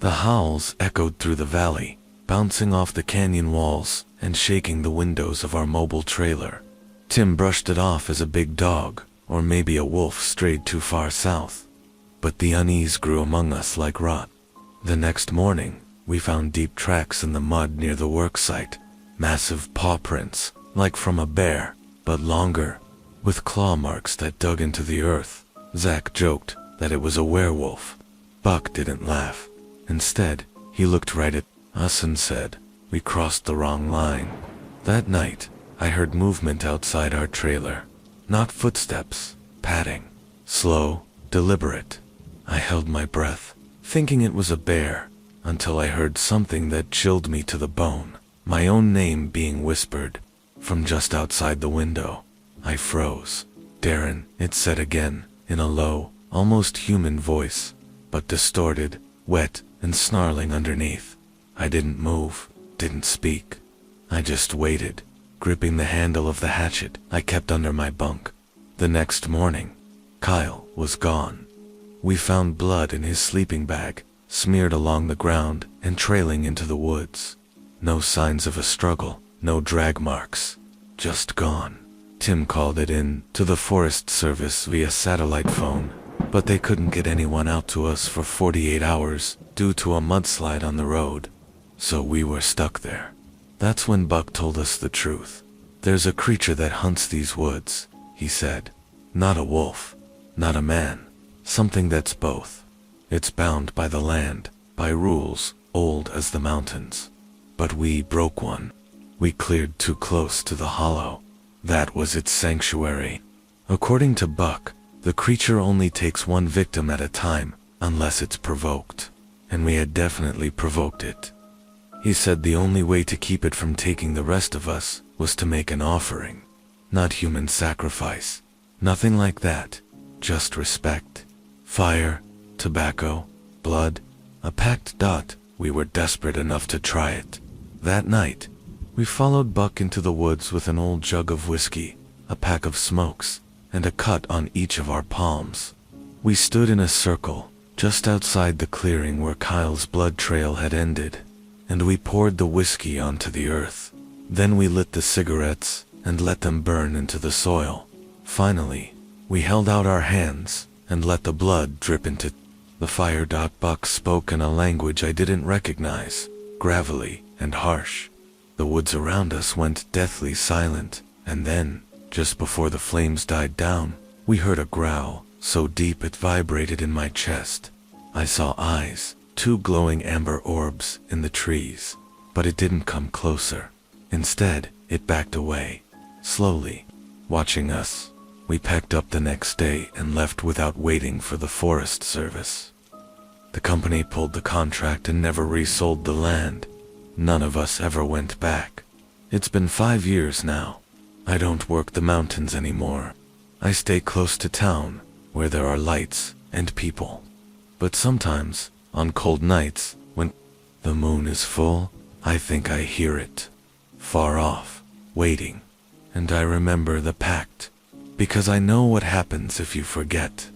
The howls echoed through the valley, bouncing off the canyon walls and shaking the windows of our mobile trailer. Tim brushed it off as a big dog, or maybe a wolf strayed too far south. But the unease grew among us like rot. The next morning, we found deep tracks in the mud near the work site. Massive paw prints, like from a bear, but longer, with claw marks that dug into the earth. Zach joked that it was a werewolf. Buck didn't laugh. Instead, he looked right at us and said, "We crossed the wrong line." That night, I heard movement outside our trailer. Not footsteps, padding. Slow, deliberate. I held my breath, thinking it was a bear, until I heard something that chilled me to the bone. My own name being whispered from just outside the window. I froze. "Darren," it said again, in a low, almost human voice, but distorted, wet, and snarling underneath. I didn't move, didn't speak. I just waited, gripping the handle of the hatchet I kept under my bunk. The next morning, Kyle was gone. We found blood in his sleeping bag, smeared along the ground and trailing into the woods. No signs of a struggle, no drag marks, just gone. Tim called it in to the Forest Service via satellite phone, but they couldn't get anyone out to us for 48 hours due to a mudslide on the road. So we were stuck there. That's when Buck told us the truth. "There's a creature that hunts these woods," he said. "Not a wolf, not a man, something that's both. It's bound by the land, by rules old as the mountains. But we broke one. We cleared too close to the hollow. That was its sanctuary." According to Buck, the creature only takes one victim at a time, unless it's provoked. And we had definitely provoked it. He said the only way to keep it from taking the rest of us was to make an offering. Not human sacrifice. Nothing like that. Just respect. Fire, tobacco, blood, a pact. We were desperate enough to try it. That night, we followed Buck into the woods with an old jug of whiskey, a pack of smokes, and a cut on each of our palms. We stood in a circle, just outside the clearing where Kyle's blood trail had ended, and we poured the whiskey onto the earth. Then we lit the cigarettes and let them burn into the soil. Finally, we held out our hands and let the blood drip into the fire. Buck spoke in a language I didn't recognize, gravelly and harsh. The woods around us went deathly silent, and then, just before the flames died down, we heard a growl so deep it vibrated in my chest. I saw eyes, 2 glowing amber orbs in the trees, but it didn't come closer. Instead, it backed away, slowly, watching us. We packed up the next day and left without waiting for the Forest Service. The company pulled the contract and never resold the land. None of us ever went back. It's been 5 years now. I don't work the mountains anymore. I stay close to town, where there are lights and people. But sometimes, on cold nights, when the moon is full, I think I hear it. Far off, waiting. And I remember the pact, because I know what happens if you forget.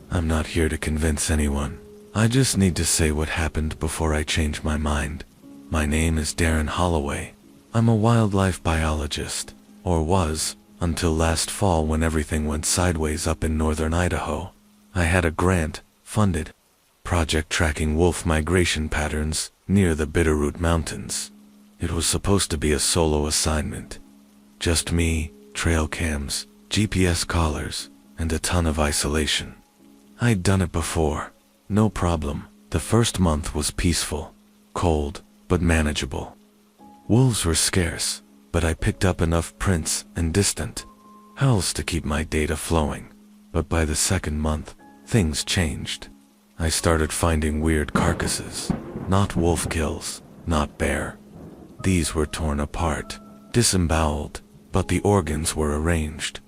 I'm not here to convince anyone. I just need to say what happened before I change my mind. My name is Darren Holloway. I'm a wildlife biologist, or was, until last fall when everything went sideways up in northern Idaho. I had a grant-funded project tracking wolf migration patterns near the Bitterroot Mountains. It was supposed to be a solo assignment. Just me, trail cams, GPS collars, and a ton of isolation. I'd done it before. No problem. The first month was peaceful, cold, but manageable. Wolves were scarce, but I picked up enough prints and distant howls to keep my data flowing. But by the second month, things changed. I started finding weird carcasses. Not wolf kills, not bear. These were torn apart, disemboweled, but the organs were arranged.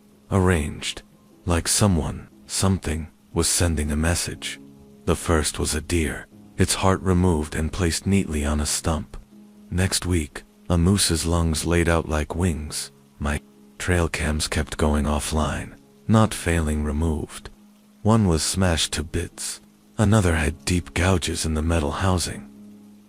Like something was sending a message. The first was a deer, its heart removed and placed neatly on a stump. Next week, a moose's lungs laid out like wings. My trail cams kept going offline, not failing removed. One was smashed to bits. Another had deep gouges in the metal housing.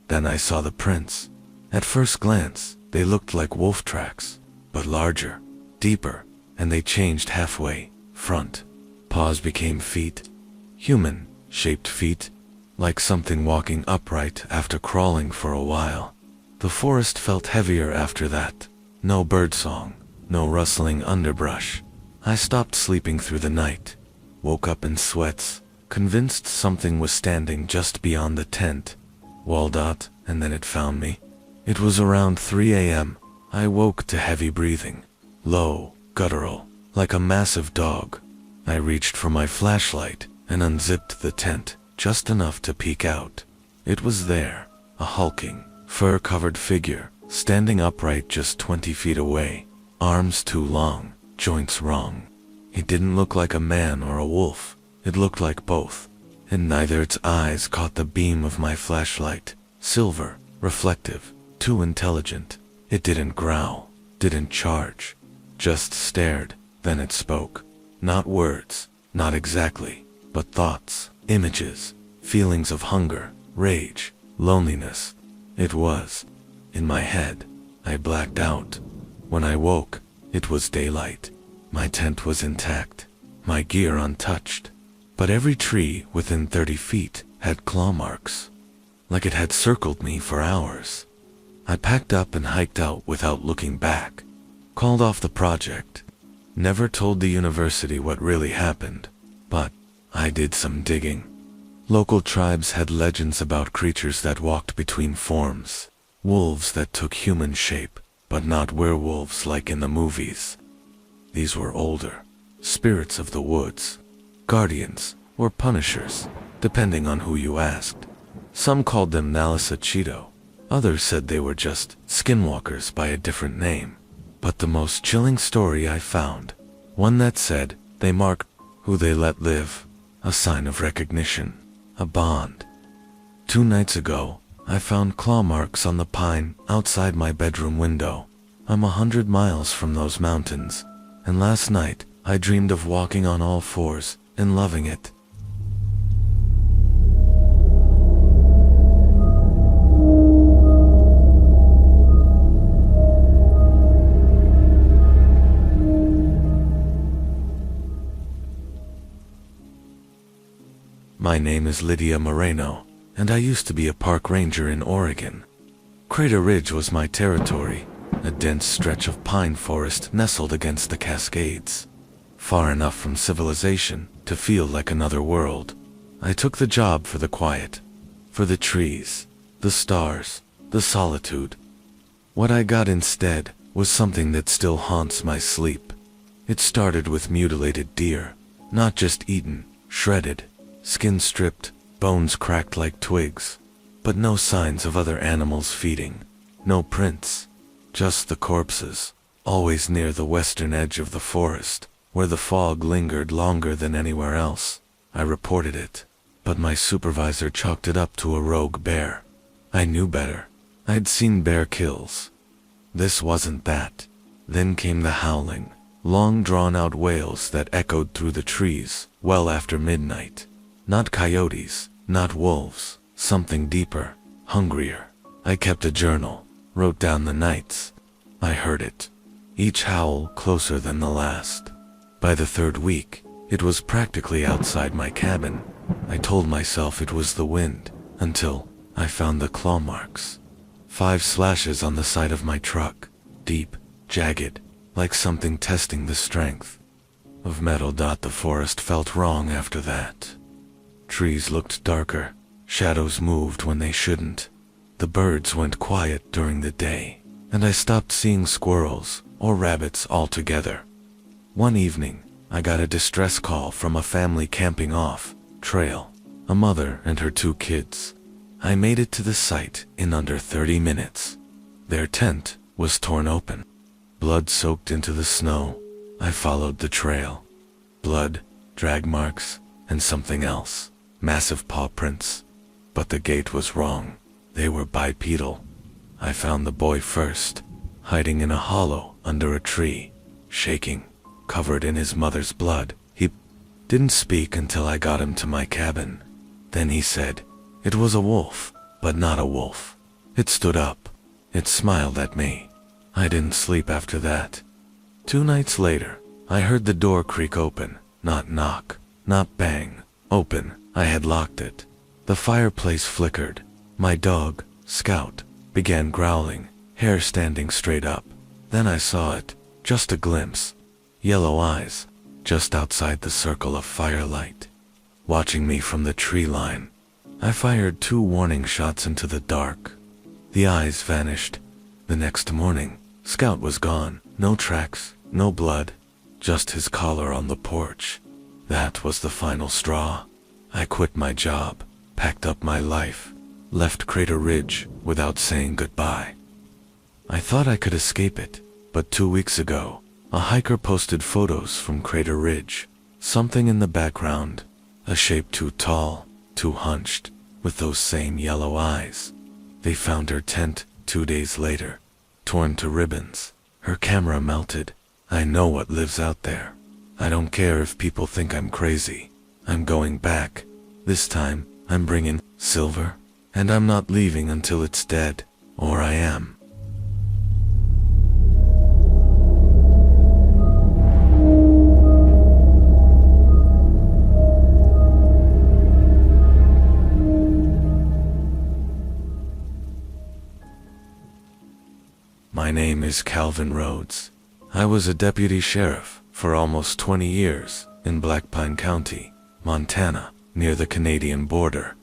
Then I saw the prints. At first glance, they looked like wolf tracks, but larger, deeper, and they changed halfway. Front paws became feet. Human-shaped feet, like something walking upright after crawling for a while. The forest felt heavier after that. No birdsong, no rustling underbrush. I stopped sleeping through the night. Woke up in sweats, convinced something was standing just beyond the tent. Walled out, and then it found me. It was around 3 a.m. I woke to heavy breathing. Low, guttural, like a massive dog. I reached for my flashlight and unzipped the tent, just enough to peek out. It was there, a hulking, fur-covered figure, standing upright just 20 feet away. Arms too long, joints wrong. It didn't look like a man or a wolf. It looked like both, and neither its eyes caught the beam of my flashlight. Silver, reflective, too intelligent. It didn't growl, didn't charge, just stared. Then it spoke. Not words, not exactly, but thoughts, images, feelings of hunger, rage, loneliness. It was in my head. I blacked out. When I woke, it was daylight. My tent was intact, my gear untouched, but every tree within 30 feet had claw marks, like it had circled me for hours. I packed up and hiked out without looking back. Called off the project. Never told the university what really happened, but I did some digging. Local tribes had legends about creatures that walked between forms. Wolves that took human shape, but not werewolves like in the movies. These were older, spirits of the woods, guardians, or punishers, depending on who you asked. Some called them Nalisachito. Others said they were just Skinwalkers by a different name. But the most chilling story I found, one that said they marked who they let live, a sign of recognition, a bond. 2 nights ago, I found claw marks on the pine outside my bedroom window. I'm 100 miles from those mountains, and last night I dreamed of walking on all fours and loving it. My name is Lydia Moreno, and I used to be a park ranger in Oregon. Crater Ridge was my territory, a dense stretch of pine forest nestled against the Cascades, far enough from civilization to feel like another world. I took the job for the quiet, for the trees, the stars, the solitude. What I got instead was something that still haunts my sleep. It started with mutilated deer, not just eaten, shredded, skin stripped, bones cracked like twigs, but no signs of other animals feeding, no prints, just the corpses, always near the western edge of the forest, where the fog lingered longer than anywhere else. I reported it, but my supervisor chalked it up to a rogue bear. I knew better. I'd seen bear kills. This wasn't that. Then came the howling, long drawn-out wails that echoed through the trees well after midnight. Not coyotes, not wolves, something deeper, hungrier. I kept a journal, wrote down the nights. I heard it, each howl closer than the last. By the third week, it was practically outside my cabin. I told myself it was the wind, until I found the claw marks. 5 slashes on the side of my truck, deep, jagged, like something testing the strength of metal. The forest felt wrong after that. Trees looked darker, shadows moved when they shouldn't. The birds went quiet during the day, and I stopped seeing squirrels or rabbits altogether. One evening, I got a distress call from a family camping off trail, a mother and her 2 kids. I made it to the site in under 30 minutes. Their tent was torn open. Blood soaked into the snow. I followed the trail. Blood, drag marks, and something else. Massive paw prints. But the gait was wrong. They were bipedal. I found the boy first, hiding in a hollow under a tree, shaking, covered in his mother's blood. He didn't speak until I got him to my cabin. Then he said, it was a wolf, but not a wolf. It stood up. It smiled at me. I didn't sleep after that. 2 nights later, I heard the door creak open, not knock, not bang, open. I had locked it. The fireplace flickered. My dog, Scout, began growling, hair standing straight up. Then I saw it, just a glimpse. Yellow eyes, just outside the circle of firelight, watching me from the tree line. I fired 2 warning shots into the dark. The eyes vanished. The next morning, Scout was gone. No tracks, no blood, just his collar on the porch. That was the final straw. I quit my job, packed up my life, left Crater Ridge without saying goodbye. I thought I could escape it, but 2 weeks ago, a hiker posted photos from Crater Ridge. Something in the background, a shape too tall, too hunched, with those same yellow eyes. They found her tent 2 days later, torn to ribbons, her camera melted. I know what lives out there. I don't care if people think I'm crazy. I'm going back. This time, I'm bringing silver, and I'm not leaving until it's dead, or I am. My name is Calvin Rhodes. I was a deputy sheriff for almost 20 years in Black Pine County, Montana, near the Canadian border.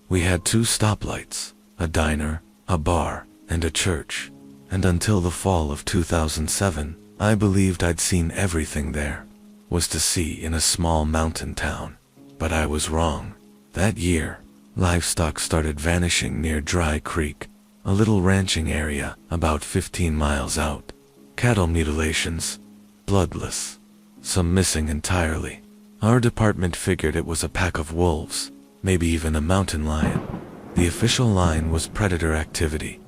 We had 2 stoplights, a diner, a bar, and a church. And until the fall of 2007, I believed I'd seen everything there was to see in a small mountain town. But I was wrong. That year, livestock started vanishing near Dry Creek, a little ranching area about 15 miles out. Cattle mutilations, bloodless, some missing entirely. Our department figured it was a pack of wolves, maybe even a mountain lion. The official line was predator activity,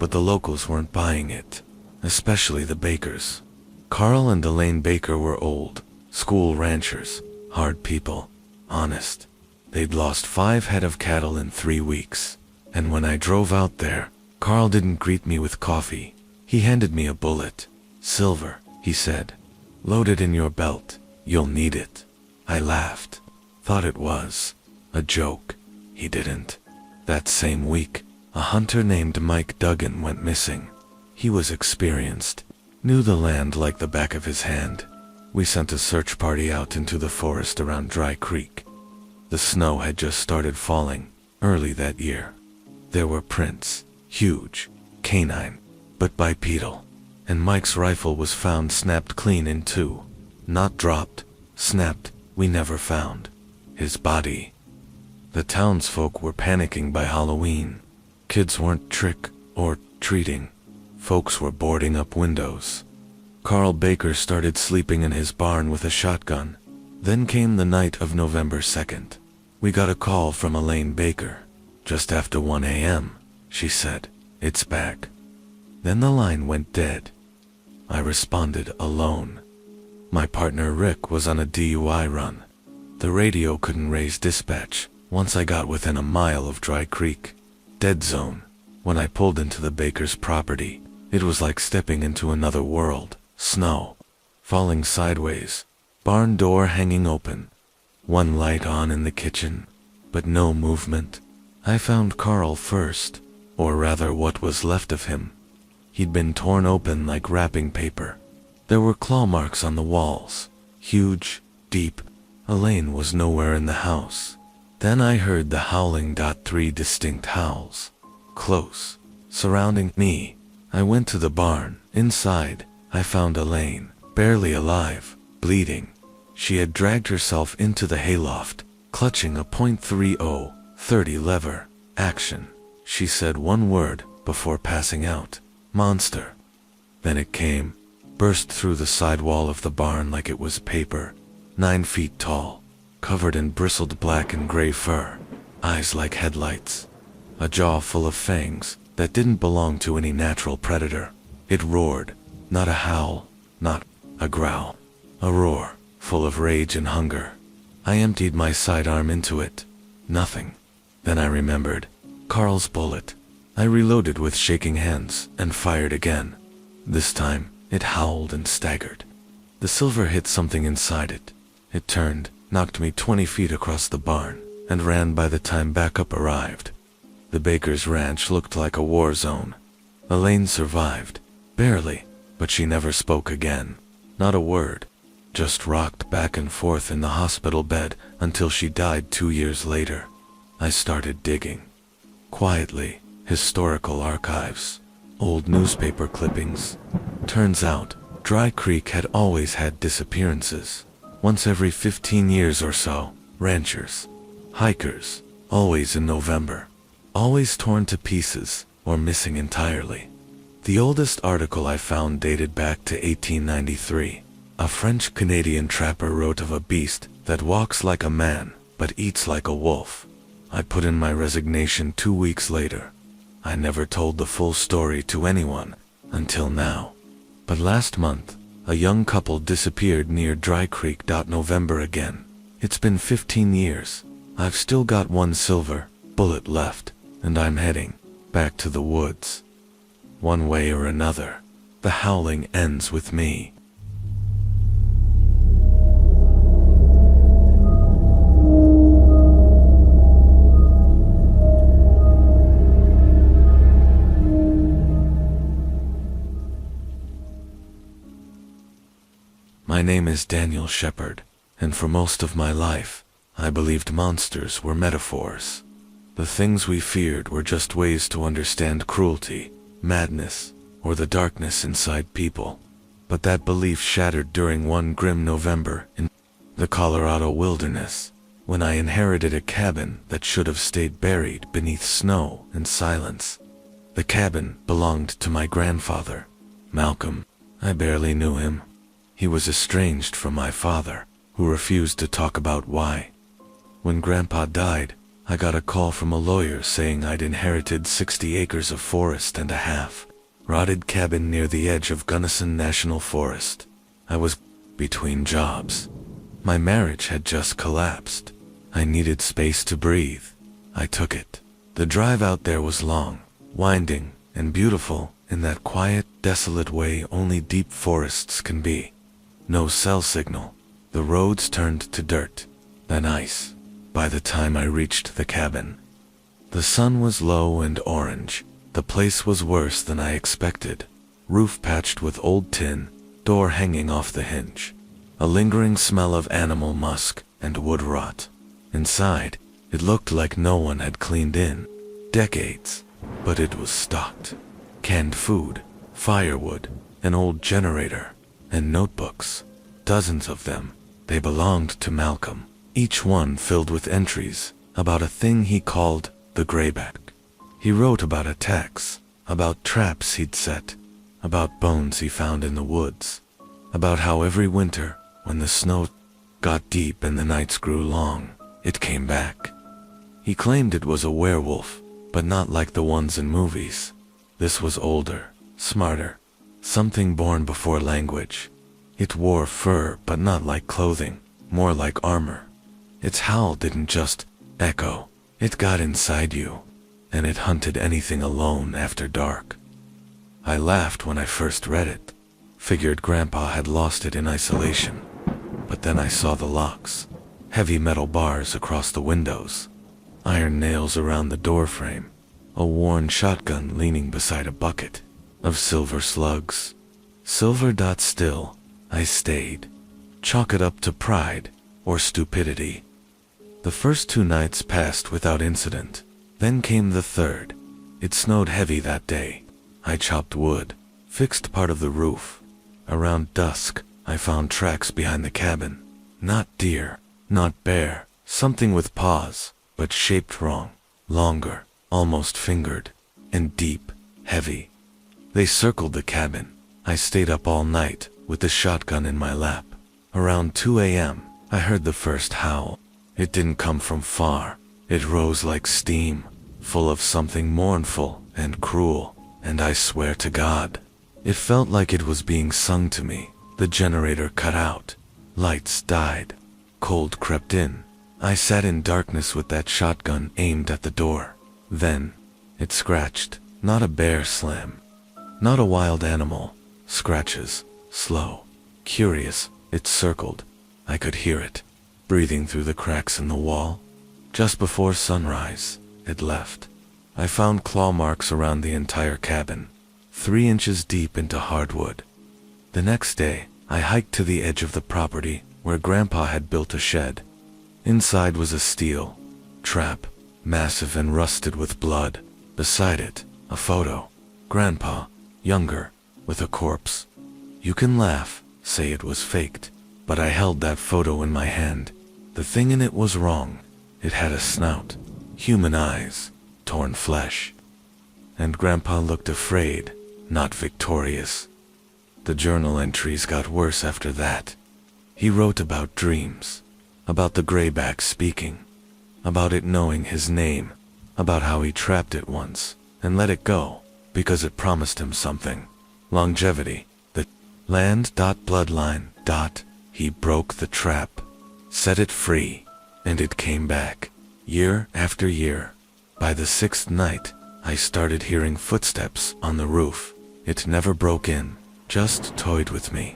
but the locals weren't buying it, especially the Bakers. Carl and Elaine Baker were old, school ranchers, hard people, honest. They'd lost 5 head of cattle in 3 weeks, and when I drove out there, Carl didn't greet me with coffee. He handed me a bullet. Silver, he said. Load it in your belt. You'll need it. I laughed. Thought it was a joke. He didn't. That same week, a hunter named Mike Duggan went missing. He was experienced, knew the land like the back of his hand. We sent a search party out into the forest around Dry Creek. The snow had just started falling, early that year. There were prints, huge, canine, but bipedal, and Mike's rifle was found snapped clean in 2. Not dropped, snapped, we never found his body. The townsfolk were panicking by Halloween. Kids weren't trick or treating. Folks were boarding up windows. Carl Baker started sleeping in his barn with a shotgun. Then came the night of November 2nd. We got a call from Elaine Baker. Just after 1 a.m., she said, "It's back." Then the line went dead. I responded alone. My partner Rick was on a DUI run. The radio couldn't raise dispatch once I got within a mile of Dry Creek. Dead zone. When I pulled into the Baker's property, it was like stepping into another world. Snow falling sideways, barn door hanging open, one light on in the kitchen, but no movement. I found Carl first, or rather what was left of him. He'd been torn open like wrapping paper. There were claw marks on the walls, huge, deep. Elaine was nowhere in the house. Then I heard the howling. 3 distinct howls. Close, surrounding me. I went to the barn. Inside, I found Elaine, barely alive, bleeding. She had dragged herself into the hayloft, clutching a .30 lever. Action. She said one word before passing out. Monster. Then it came, burst through the side wall of the barn like it was paper. 9 feet tall, covered in bristled black and gray fur, eyes like headlights, a jaw full of fangs that didn't belong to any natural predator. It roared, not a howl, not a growl, a roar, full of rage and hunger. I emptied my sidearm into it. Nothing. Then I remembered. Carl's bullet. I reloaded with shaking hands and fired again. This time, it howled and staggered. The silver hit something inside it. It turned, knocked me 20 feet across the barn, and ran by the time backup arrived. The Baker's ranch looked like a war zone. Elaine survived. Barely, but she never spoke again. Not a word. Just rocked back and forth in the hospital bed until she died 2 years later. I started digging. Quietly, historical archives, old newspaper clippings. Turns out, Dry Creek had always had disappearances. Once every 15 years or so. Ranchers, hikers, always in November. Always torn to pieces or missing entirely. The oldest article I found dated back to 1893. A French-Canadian trapper wrote of a beast that walks like a man but eats like a wolf. I put in my resignation 2 weeks later. I never told the full story to anyone until now. But last month, a young couple disappeared near Dry Creek. November again. It's been 15 years. I've still got 1 silver bullet left, and I'm heading back to the woods. One way or another, the howling ends with me. My name is Daniel Shepard, and for most of my life, I believed monsters were metaphors. The things we feared were just ways to understand cruelty, madness, or the darkness inside people. But that belief shattered during one grim November in the Colorado wilderness, when I inherited a cabin that should have stayed buried beneath snow and silence. The cabin belonged to my grandfather, Malcolm. I barely knew him. He was estranged from my father, who refused to talk about why. When Grandpa died, I got a call from a lawyer saying I'd inherited 60 acres of forest and a half, rotted cabin near the edge of Gunnison National Forest. I was between jobs. My marriage had just collapsed. I needed space to breathe. I took it. The drive out there was long, winding, and beautiful in that quiet, desolate way only deep forests can be. No cell signal. The roads turned to dirt, then ice, by the time I reached the cabin. The sun was low and orange. The place was worse than I expected. Roof patched with old tin, door hanging off the hinge. A lingering smell of animal musk and wood rot. Inside, it looked like no one had cleaned in decades, but it was stocked. Canned food, firewood, an old generator, and notebooks. dozens of them. They belonged to Malcolm, each one filled with entries about a thing he called the grayback. He wrote about attacks, about traps he'd set, about bones he found in the woods, about how every winter, when the snow got deep and the nights grew long, it came back. He claimed it was a werewolf, but not like the ones in movies. This was older, smarter, something born before language. It wore fur, but not like clothing, more like armor. Its howl didn't just echo, it got inside you, and it hunted anything alone after dark. I laughed when I first read it, figured Grandpa had lost it in isolation. But then I saw the locks, heavy metal bars across the windows, iron nails around the doorframe, a worn shotgun leaning beside a bucket of silver slugs. Silver. Still, I stayed. Chalk it up to pride or stupidity. The first 2 nights passed without incident. Then came the third. It snowed heavy that day. I chopped wood, fixed part of the roof. Around dusk, I found tracks behind the cabin. Not deer, not bear, something with paws, but shaped wrong. Longer, almost fingered, and deep, heavy. They circled the cabin. I stayed up all night, with the shotgun in my lap. Around 2 a.m., I heard the first howl. It didn't come from far. It rose like steam, full of something mournful and cruel, and I swear to God, it felt like it was being sung to me. The generator cut out. Lights died. Cold crept in. I sat in darkness with that shotgun aimed at the door. Then, it scratched. Not a bear slam. Not a wild animal. Scratches. Slow. Curious. It circled. I could hear it, breathing through the cracks in the wall. Just before sunrise, it left. I found claw marks around the entire cabin, 3 inches deep into hardwood. The next day, I hiked to the edge of the property where Grandpa had built a shed. Inside was a steel trap, massive and rusted with blood. Beside it, a photo. Grandpa, younger, with a corpse. You can laugh, say it was faked, but I held that photo in my hand. The thing in it was wrong. It had a snout, human eyes, torn flesh. And Grandpa looked afraid, not victorious. The journal entries got worse after that. He wrote about dreams, about the grayback speaking, about it knowing his name, about how he trapped it once and let it go because it promised him something. Longevity, the land.bloodline. He broke the trap, set it free, and it came back, year after year. By the 6th night, I started hearing footsteps on the roof. It never broke in, just toyed with me.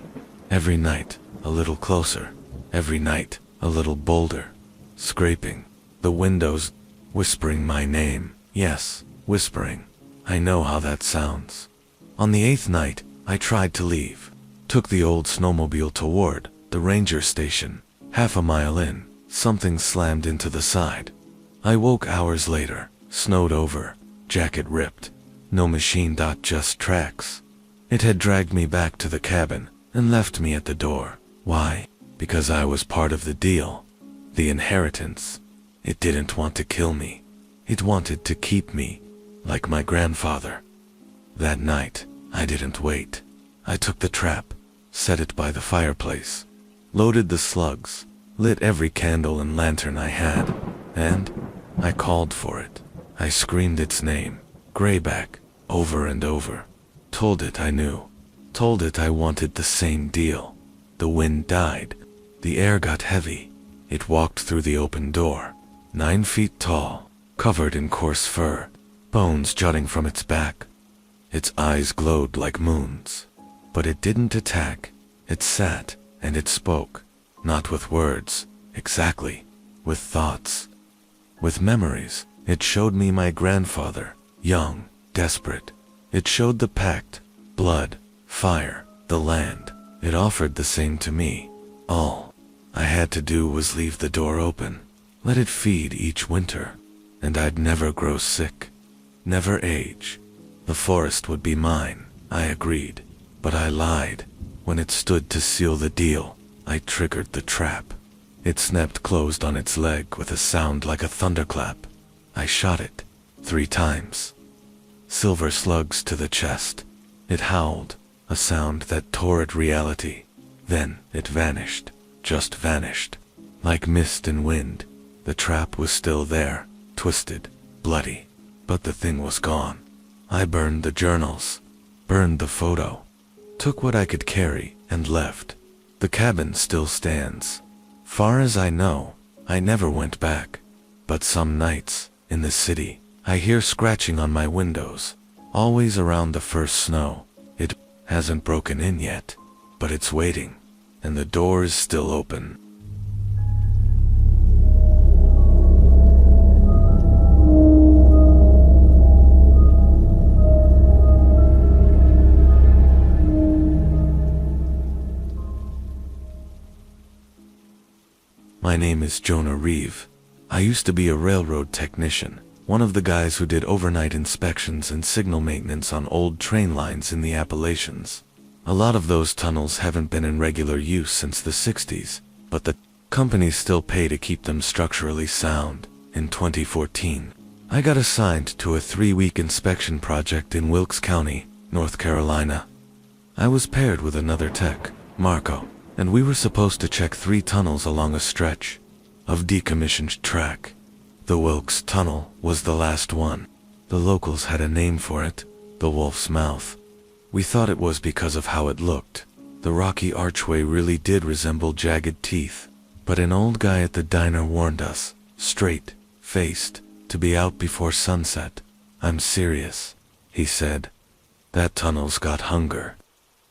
Every night, a little closer. Every night, a little bolder. Scraping the windows, whispering my name. Yes, whispering. I know how that sounds. On the 8th night, I tried to leave. Took the old snowmobile toward the ranger station. Half a mile in, something slammed into the side. I woke hours later, snowed over, jacket ripped. No machine. Just tracks. It had dragged me back to the cabin and left me at the door. Why? Because I was part of the deal. The inheritance. It didn't want to kill me. It wanted to keep me, like my grandfather. That night, I didn't wait. I took the trap, set it by the fireplace, loaded the slugs, lit every candle and lantern I had, and I called for it. I screamed its name, Grayback, over and over. Told it I knew. Told it I wanted the same deal. The wind died. The air got heavy. It walked through the open door, 9 feet tall, covered in coarse fur, bones jutting from its back. Its eyes glowed like moons. But it didn't attack. It sat, and it spoke. Not with words, exactly. With thoughts. With memories. It showed me my grandfather, young, desperate. It showed the pact, blood, fire, the land. It offered the same to me. All I had to do was leave the door open, let it feed each winter, and I'd never grow sick, never age. The forest would be mine, I agreed, but I lied. When it stood to seal the deal, I triggered the trap. It snapped closed on its leg with a sound like a thunderclap. I shot it 3 times. Silver slugs to the chest. It howled, a sound that tore at reality. Then it vanished, just vanished. Like mist and wind. The trap was still there, twisted, bloody, but the thing was gone. I burned the journals, burned the photo, took what I could carry, and left. The cabin still stands. Far as I know, I never went back. But some nights, in the city, I hear scratching on my windows, always around the first snow. It hasn't broken in yet, but it's waiting, and the door is still open. My name is Jonah Reeve. I used to be a railroad technician, one of the guys who did overnight inspections and signal maintenance on old train lines in the Appalachians. A lot of those tunnels haven't been in regular use since the 60s, but the companies still pay to keep them structurally sound. In 2014, I got assigned to a 3-week inspection project in Wilkes County, North Carolina. I was paired with another tech, Marco, and we were supposed to check 3 tunnels along a stretch of decommissioned track. The Wilkes Tunnel was the last one. The locals had a name for it, the Wolf's Mouth. We thought it was because of how it looked. The rocky archway really did resemble jagged teeth, but an old guy at the diner warned us, straight-faced, to be out before sunset. "I'm serious," he said. "That tunnel's got hunger."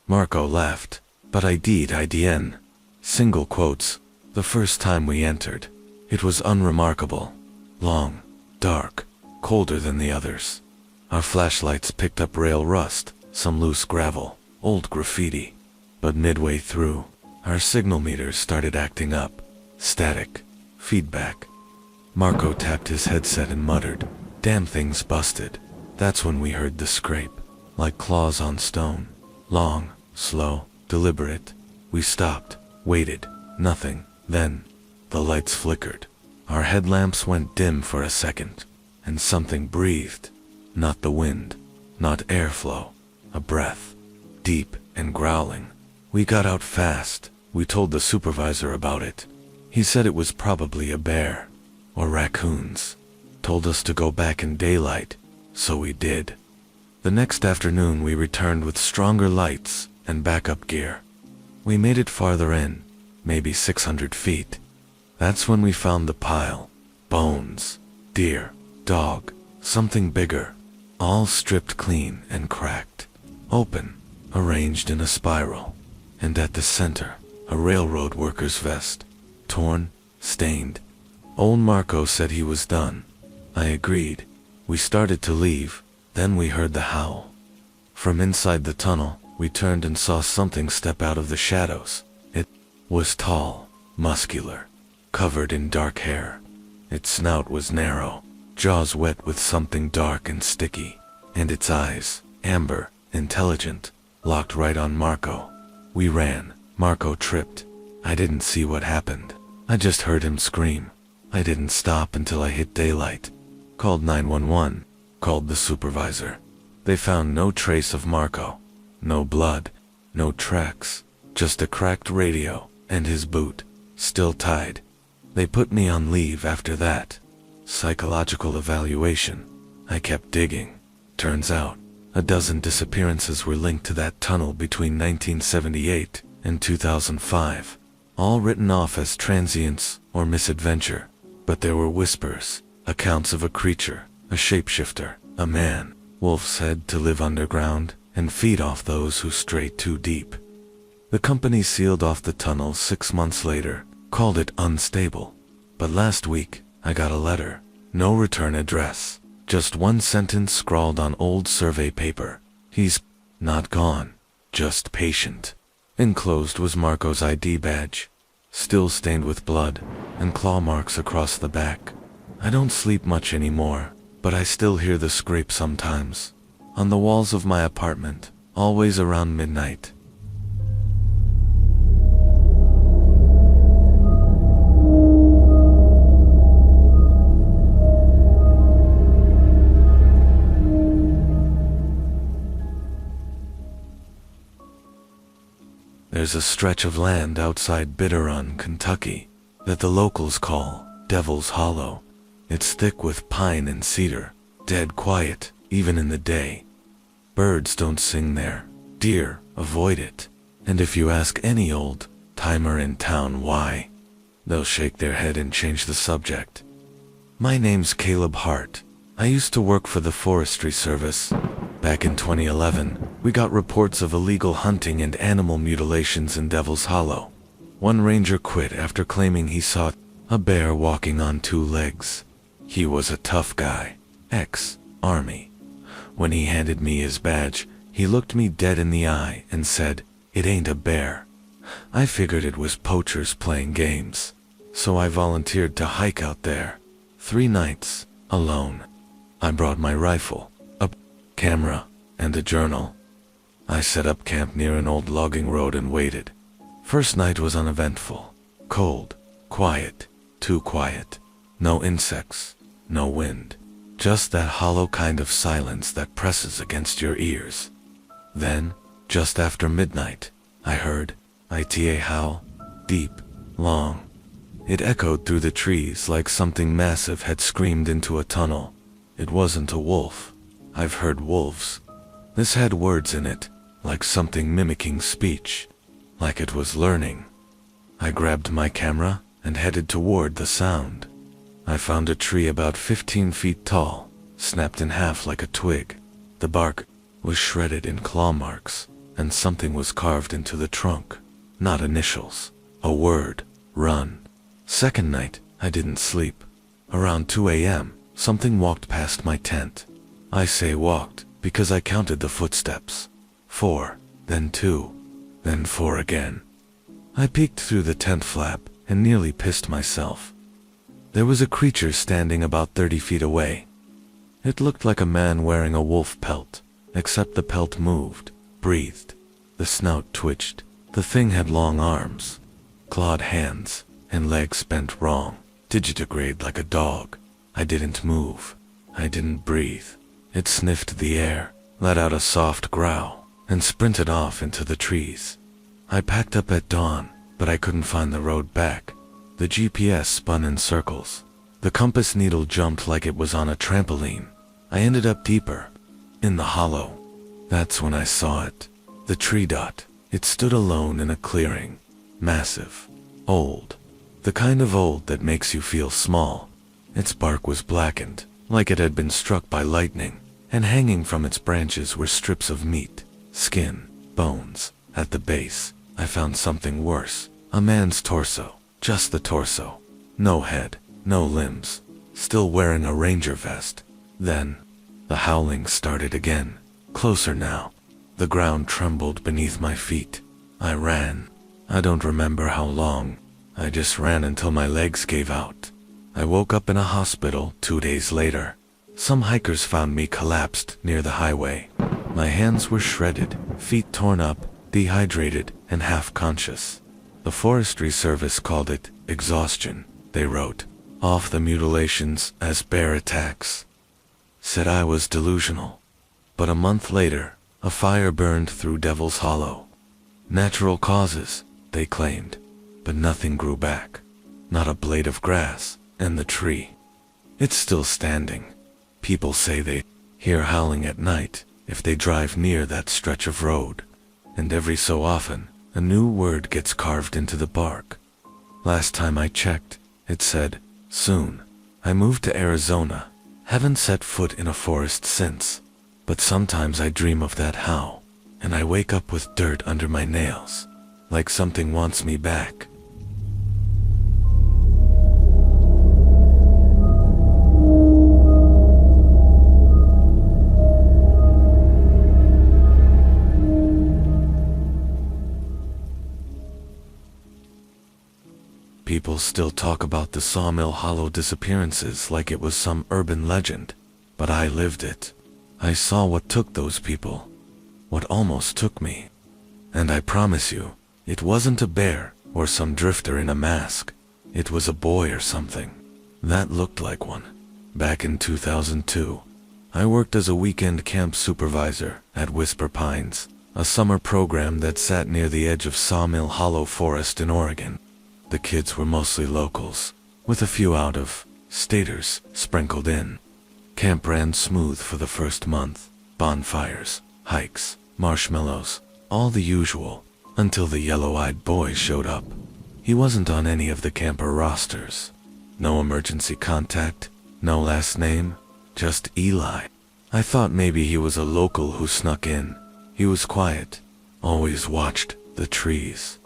Marco laughed, but I did IDN. Single quotes. The first time we entered, it was unremarkable. Long, dark, colder than the others. Our flashlights picked up rail rust, some loose gravel, old graffiti. But midway through, our signal meters started acting up. Static. Feedback. Marco tapped his headset and muttered, "Damn thing's busted." That's when we heard the scrape, like claws on stone. Long, slow, deliberate. We stopped, waited, nothing. Then, the lights flickered. Our headlamps went dim for a second, and something breathed. Not the wind, not airflow, a breath, deep and growling. We got out fast. We told the supervisor about it. He said it was probably a bear, or raccoons. Told us to go back in daylight, so we did. The next afternoon we returned with stronger lights and backup gear. We made it farther in, maybe 600 feet. That's when we found the pile. Bones, deer, dog, something bigger, all stripped clean and cracked. Open, arranged in a spiral. And at the center, a railroad worker's vest. Torn, stained. Old Marco said he was done. I agreed. We started to leave, then we heard the howl. From inside the tunnel, we turned and saw something step out of the shadows. It was tall, muscular, covered in dark hair. Its snout was narrow, jaws wet with something dark and sticky, and its eyes, amber, intelligent, locked right on Marco. We ran. Marco tripped. I didn't see what happened. I just heard him scream. I didn't stop until I hit daylight. Called 911. Called the supervisor. They found no trace of Marco. No blood. No tracks. Just a cracked radio, and his boot, still tied. They put me on leave after that. Psychological evaluation. I kept digging. Turns out, a dozen disappearances were linked to that tunnel between 1978 and 2005, all written off as transients or misadventure. But there were whispers, accounts of a creature, a shapeshifter, a man, Wolf said, to live underground and feed off those who strayed too deep. The company sealed off the tunnel 6 months later, called it unstable. But last week, I got a letter. No return address. Just one sentence scrawled on old survey paper. He's not gone, just patient. Enclosed was Marco's ID badge, still stained with blood, and claw marks across the back. I don't sleep much anymore, but I still hear the scrape sometimes. On the walls of my apartment, always around midnight. There's a stretch of land outside Bitterrun, Kentucky, that the locals call Devil's Hollow. It's thick with pine and cedar, dead quiet, even in the day. Birds don't sing there, deer avoid it, and if you ask any old-timer in town why, they'll shake their head and change the subject. My name's Caleb Hart. I used to work for the Forestry Service. Back in 2011, we got reports of illegal hunting and animal mutilations in Devil's Hollow. One ranger quit after claiming he saw a bear walking on 2 legs. He was a tough guy, ex-Army. When he handed me his badge, he looked me dead in the eye and said, "It ain't a bear." I figured it was poachers playing games, so I volunteered to hike out there. 3 nights, alone. I brought my rifle, a camera, and a journal. I set up camp near an old logging road and waited. First night was uneventful. Cold, quiet, too quiet. No insects, no wind. Just that hollow kind of silence that presses against your ears. Then, just after midnight, I heard a howl, deep, long. It echoed through the trees like something massive had screamed into a tunnel. It wasn't a wolf. I've heard wolves. This had words in it, like something mimicking speech, like it was learning. I grabbed my camera and headed toward the sound. I found a tree about 15 feet tall, snapped in half like a twig. The bark was shredded in claw marks, and something was carved into the trunk. Not initials. A word. Run. Second night, I didn't sleep. Around 2 a.m., something walked past my tent. I say walked because I counted the footsteps. 4, then 2, then 4 again. I peeked through the tent flap and nearly pissed myself. There was a creature standing about 30 feet away. It looked like a man wearing a wolf pelt, except the pelt moved, breathed. The snout twitched. The thing had long arms, clawed hands, and legs bent wrong, digitigrade like a dog. I didn't move. I didn't breathe. It sniffed the air, let out a soft growl, and sprinted off into the trees. I packed up at dawn, but I couldn't find the road back. The GPS spun in circles. The compass needle jumped like it was on a trampoline. I ended up deeper, in the hollow. That's when I saw it. The tree dot. It stood alone in a clearing. Massive. Old. The kind of old that makes you feel small. Its bark was blackened, like it had been struck by lightning, and hanging from its branches were strips of meat, skin, bones. At the base, I found something worse. A man's torso. Just the torso. No head, no limbs. Still wearing a ranger vest. Then, the howling started again. Closer now. The ground trembled beneath my feet. I ran. I don't remember how long. I just ran until my legs gave out. I woke up in a hospital 2 days later. Some hikers found me collapsed near the highway. My hands were shredded, feet torn up, dehydrated, and half-conscious. The Forestry Service called it exhaustion. They wrote off the mutilations as bear attacks. Said I was delusional. But a month later, a fire burned through Devil's Hollow. Natural causes, they claimed, but nothing grew back. Not a blade of grass, and the tree. It's still standing. People say they hear howling at night if they drive near that stretch of road. And every so often, a new word gets carved into the bark. Last time I checked, it said, soon. I moved to Arizona. Haven't set foot in a forest since. But sometimes I dream of that howl, and I wake up with dirt under my nails, like something wants me back. People still talk about the Sawmill Hollow disappearances like it was some urban legend, but I lived it. I saw what took those people, what almost took me. And I promise you, it wasn't a bear or some drifter in a mask. It was a boy or something. That looked like one. Back in 2002, I worked as a weekend camp supervisor at Whisper Pines, a summer program that sat near the edge of Sawmill Hollow Forest in Oregon. The kids were mostly locals, with a few out-of-staters sprinkled in. Camp ran smooth for the first month. Bonfires, hikes, marshmallows, all the usual, until the yellow-eyed boy showed up. He wasn't on any of the camper rosters. No emergency contact, no last name, just Eli. I thought maybe he was a local who snuck in. He was quiet, always watched the trees.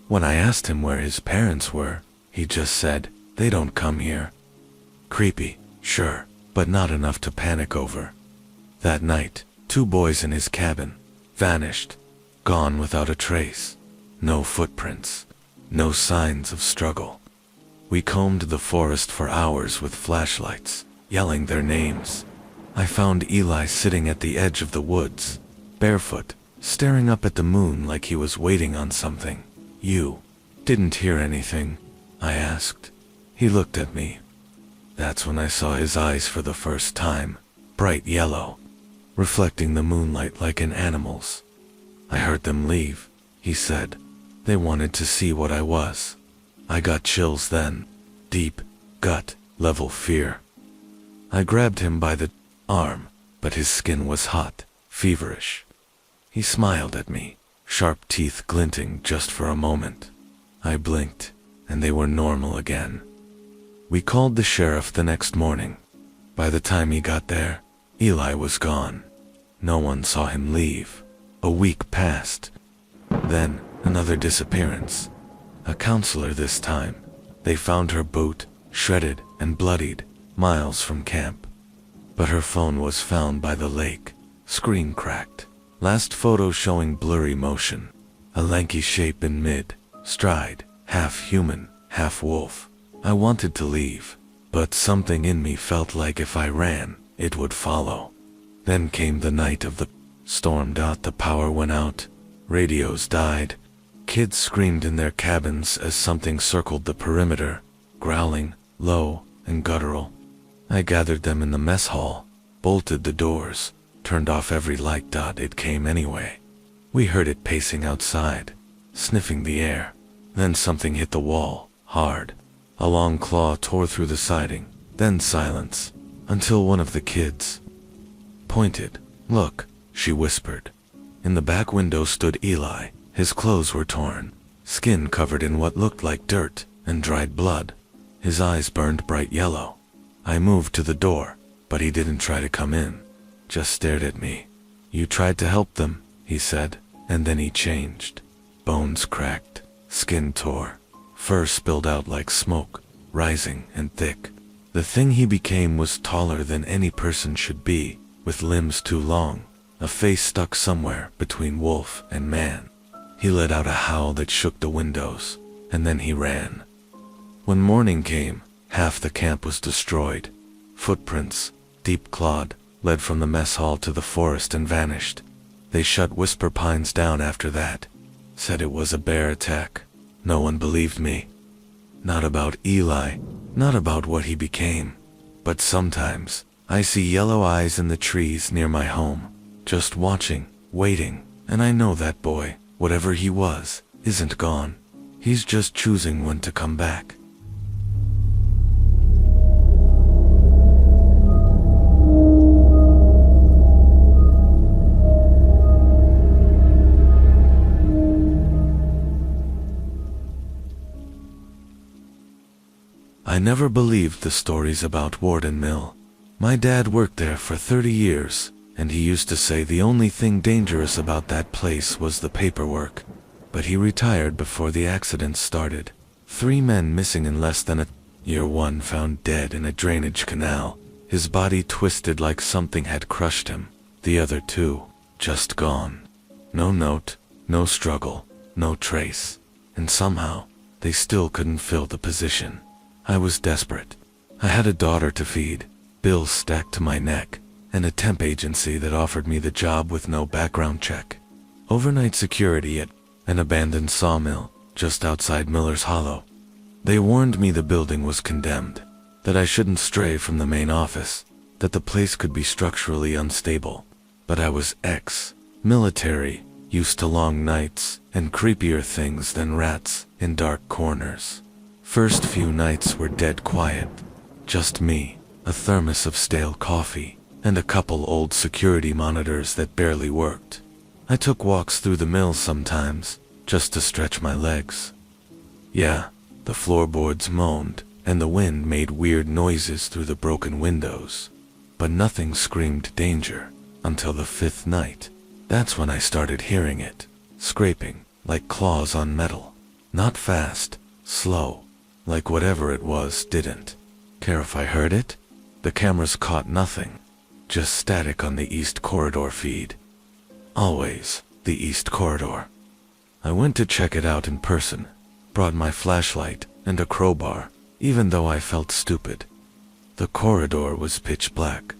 When I asked him where his parents were, he just said, "They don't come here." Creepy, sure, but not enough to panic over. That night, 2 boys in his cabin vanished, gone without a trace. No footprints, no signs of struggle. We combed the forest for hours with flashlights, yelling their names. I found Eli sitting at the edge of the woods, barefoot, staring up at the moon like he was waiting on something. "You didn't hear anything?" I asked. He looked at me. That's when I saw his eyes for the first time, bright yellow, reflecting the moonlight like an animal's. "I heard them leave," he said. "They wanted to see what I was." I got chills then, deep, gut-level fear. I grabbed him by the arm, but his skin was hot, feverish. He smiled at me, sharp teeth glinting just for a moment. I blinked, and they were normal again. We called the sheriff the next morning. By the time he got there, Eli was gone. No one saw him leave. A week passed. Then, another disappearance. A counselor this time. They found her boot, shredded and bloodied, miles from camp. But her phone was found by the lake, screen cracked. Last photo showing blurry motion. A lanky shape in mid-stride, half human, half wolf. I wanted to leave, but something in me felt like if I ran, it would follow. Then came the night of the storm. The power went out, radios died. Kids screamed in their cabins as something circled the perimeter, growling, low and guttural. I gathered them in the mess hall, bolted the doors, turned off every light. It came anyway. We heard it pacing outside, sniffing the air. Then something hit the wall, hard. A long claw tore through the siding, then silence, until one of the kids pointed. "Look," she whispered. In the back window stood Eli. His clothes were torn, skin covered in what looked like dirt and dried blood. His eyes burned bright yellow. I moved to the door, but he didn't try to come in, just stared at me. "You tried to help them," he said, and then he changed. Bones cracked, skin tore, fur spilled out like smoke, rising and thick. The thing he became was taller than any person should be, with limbs too long, a face stuck somewhere between wolf and man. He let out a howl that shook the windows, and then he ran. When morning came, half the camp was destroyed. Footprints, deep clawed, led from the mess hall to the forest and vanished. They shut Whisper Pines down after that. Said it was a bear attack. No one believed me. Not about Eli, not about what he became. But sometimes, I see yellow eyes in the trees near my home, just watching, waiting, and I know that boy, whatever he was, isn't gone. He's just choosing when to come back. I never believed the stories about Warden Mill. My dad worked there for 30 years, and he used to say the only thing dangerous about that place was the paperwork. But he retired before the accident started. 3 men missing in less than a year. 1 found dead in a drainage canal, his body twisted like something had crushed him. The other 2, just gone. No note, no struggle, no trace. And somehow, they still couldn't fill the position. I was desperate. I had a daughter to feed, bills stacked to my neck, and a temp agency that offered me the job with no background check. Overnight security at an abandoned sawmill just outside Miller's Hollow. They warned me the building was condemned, that I shouldn't stray from the main office, that the place could be structurally unstable. But I was ex-military, used to long nights and creepier things than rats in dark corners. First few nights were dead quiet. Just me, a thermos of stale coffee, and a couple old security monitors that barely worked. I took walks through the mill sometimes, just to stretch my legs. Yeah, the floorboards moaned, and the wind made weird noises through the broken windows. But nothing screamed danger, until the 5th night. That's when I started hearing it, scraping, like claws on metal. Not fast, slow, like whatever it was didn't care if I heard it. The cameras caught nothing, just static on the East Corridor feed. Always the East Corridor. I went to check it out in person, brought my flashlight and a crowbar, even though I felt stupid. The corridor was pitch black.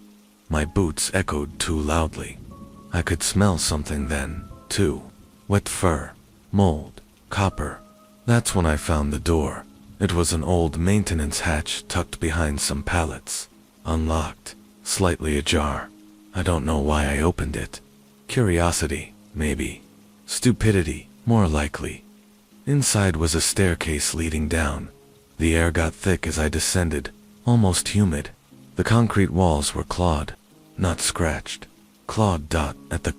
My boots echoed too loudly. I could smell something then, too. Wet fur, mold, copper. That's when I found the door. It was an old maintenance hatch tucked behind some pallets. Unlocked, slightly ajar. I don't know why I opened it. Curiosity, maybe. Stupidity, more likely. Inside was a staircase leading down. The air got thick as I descended, almost humid. The concrete walls were clawed, not scratched. Clawed. At the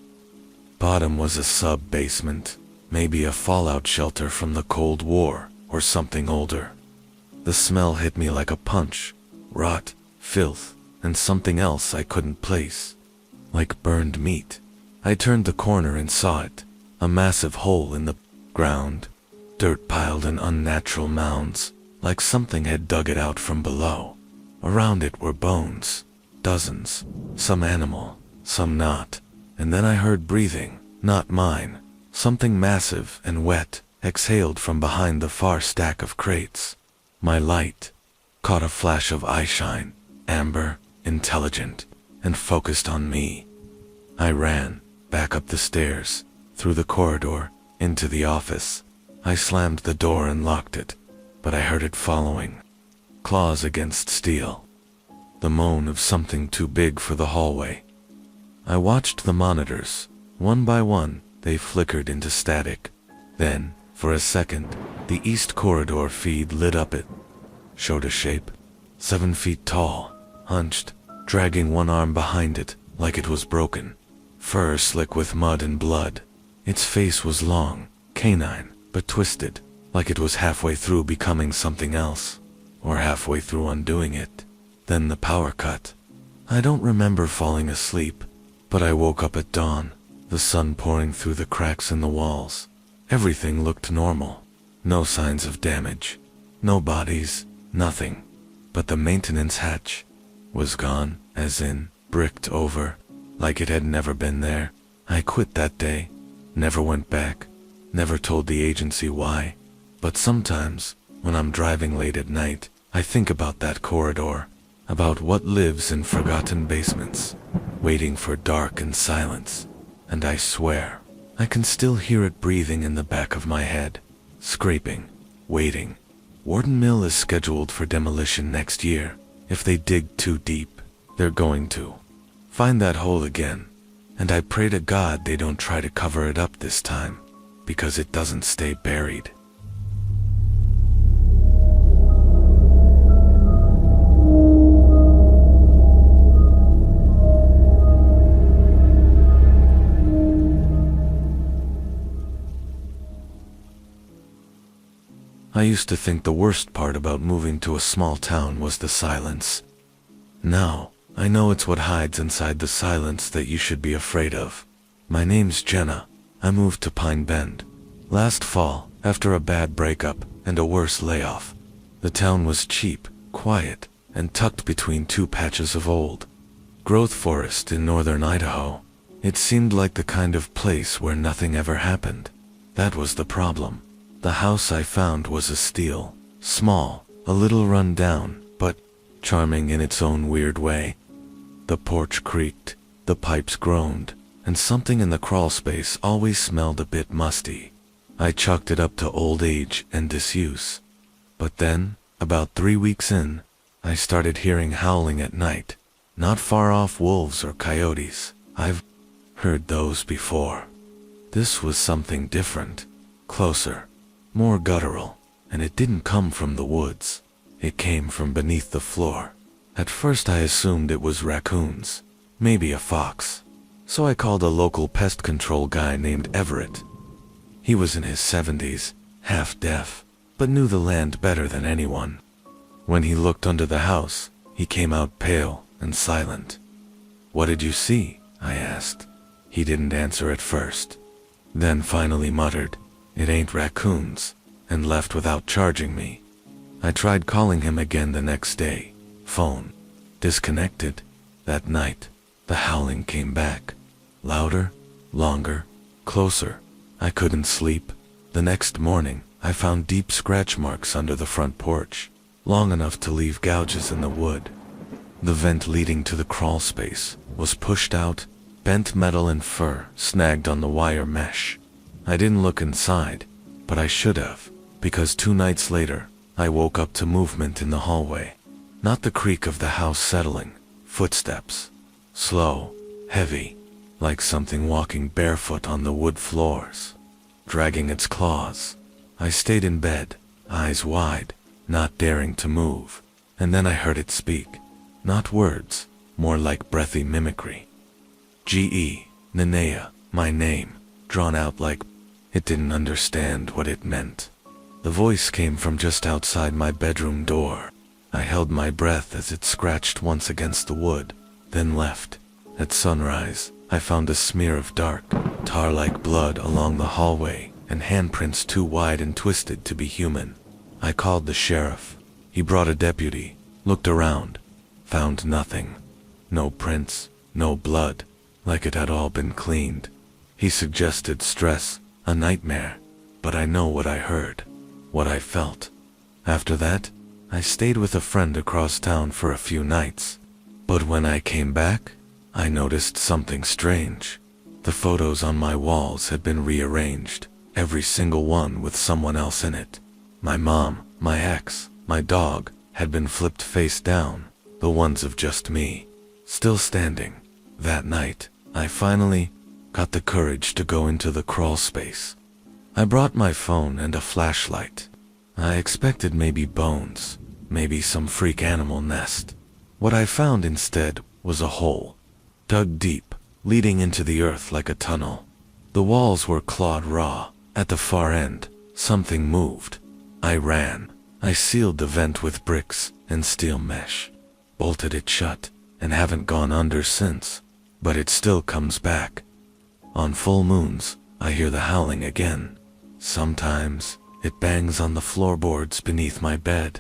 bottom was a sub-basement, maybe a fallout shelter from the Cold War, or something older. The smell hit me like a punch. Rot, filth, and something else I couldn't place. Like burned meat. I turned the corner and saw it. A massive hole in the ground. Dirt piled in unnatural mounds, like something had dug it out from below. Around it were bones. Dozens. Some animal, some not. And then I heard breathing, not mine. Something massive and wet exhaled from behind the far stack of crates. My light caught a flash of eyeshine, amber, intelligent, and focused on me. I ran, back up the stairs, through the corridor, into the office. I slammed the door and locked it, but I heard it following. Claws against steel. The moan of something too big for the hallway. I watched the monitors. One by one, they flickered into static. Then, for a second, the East Corridor feed lit up. It showed a shape. 7 feet tall, hunched, dragging one arm behind it, like it was broken. Fur slick with mud and blood. Its face was long, canine, but twisted, like it was halfway through becoming something else, or halfway through undoing it. Then the power cut. I don't remember falling asleep, but I woke up at dawn, the sun pouring through the cracks in the walls. Everything looked normal. No signs of damage. No bodies, nothing. But the maintenance hatch was gone, as in, bricked over, like it had never been there. I quit that day. Never went back. Never told the agency why. But sometimes, when I'm driving late at night, I think about that corridor, about what lives in forgotten basements, waiting for dark and silence. And I swear, I can still hear it breathing in the back of my head, scraping, waiting. Warden Mill is scheduled for demolition next year. If they dig too deep, they're going to find that hole again. And I pray to God they don't try to cover it up this time, because it doesn't stay buried. I used to think the worst part about moving to a small town was the silence. Now, I know it's what hides inside the silence that you should be afraid of. My name's Jenna. I moved to Pine Bend last fall after a bad breakup and a worse layoff. The town was cheap, quiet, and tucked between two patches of old growth forest in northern Idaho. It seemed like the kind of place where nothing ever happened. That was the problem. The house I found was a steal. Small, a little run down, but charming in its own weird way. The porch creaked, the pipes groaned, and something in the crawl space always smelled a bit musty. I chalked it up to old age and disuse. But then, about 3 weeks in, I started hearing howling at night. Not far off wolves or coyotes. I've heard those before. This was something different, closer, more guttural, and it didn't come from the woods. It came from beneath the floor. At first I assumed it was raccoons, maybe a fox. So I called a local pest control guy named Everett. He was in his 70s, half deaf, but knew the land better than anyone. When he looked under the house, he came out pale and silent. "What did you see?" I asked. He didn't answer at first, then finally muttered, "It ain't raccoons," and left without charging me. I tried calling him again the next day. Phone disconnected. That night, the howling came back. Louder, longer, closer. I couldn't sleep. The next morning, I found deep scratch marks under the front porch, long enough to leave gouges in the wood. The vent leading to the crawl space was pushed out, bent metal and fur snagged on the wire mesh. I didn't look inside, but I should have, because 2 nights later, I woke up to movement in the hallway. Not the creak of the house settling, footsteps. Slow, heavy, like something walking barefoot on the wood floors, dragging its claws. I stayed in bed, eyes wide, not daring to move, and then I heard it speak. Not words, more like breathy mimicry. G.E., Nenea, my name, drawn out like... It didn't understand what it meant. The voice came from just outside my bedroom door. I held my breath as it scratched once against the wood, then left. At sunrise, I found a smear of dark, tar-like blood along the hallway, and handprints too wide and twisted to be human. I called the sheriff. He brought a deputy, looked around, found nothing. No prints, no blood, like it had all been cleaned. He suggested stress, a nightmare, but I know what I heard, what I felt. After that, I stayed with a friend across town for a few nights. But when I came back, I noticed something strange. The photos on my walls had been rearranged, every single one with someone else in it. My mom, my ex, my dog had been flipped face down, the ones of just me, still standing. That night, I finally got the courage to go into the crawl space. I brought my phone and a flashlight. I expected maybe bones, maybe some freak animal nest. What I found instead was a hole, dug deep, leading into the earth like a tunnel. The walls were clawed raw. At the far end, something moved. I ran. I sealed the vent with bricks and steel mesh, bolted it shut, and haven't gone under since. But it still comes back. On full moons, I hear the howling again. Sometimes, it bangs on the floorboards beneath my bed.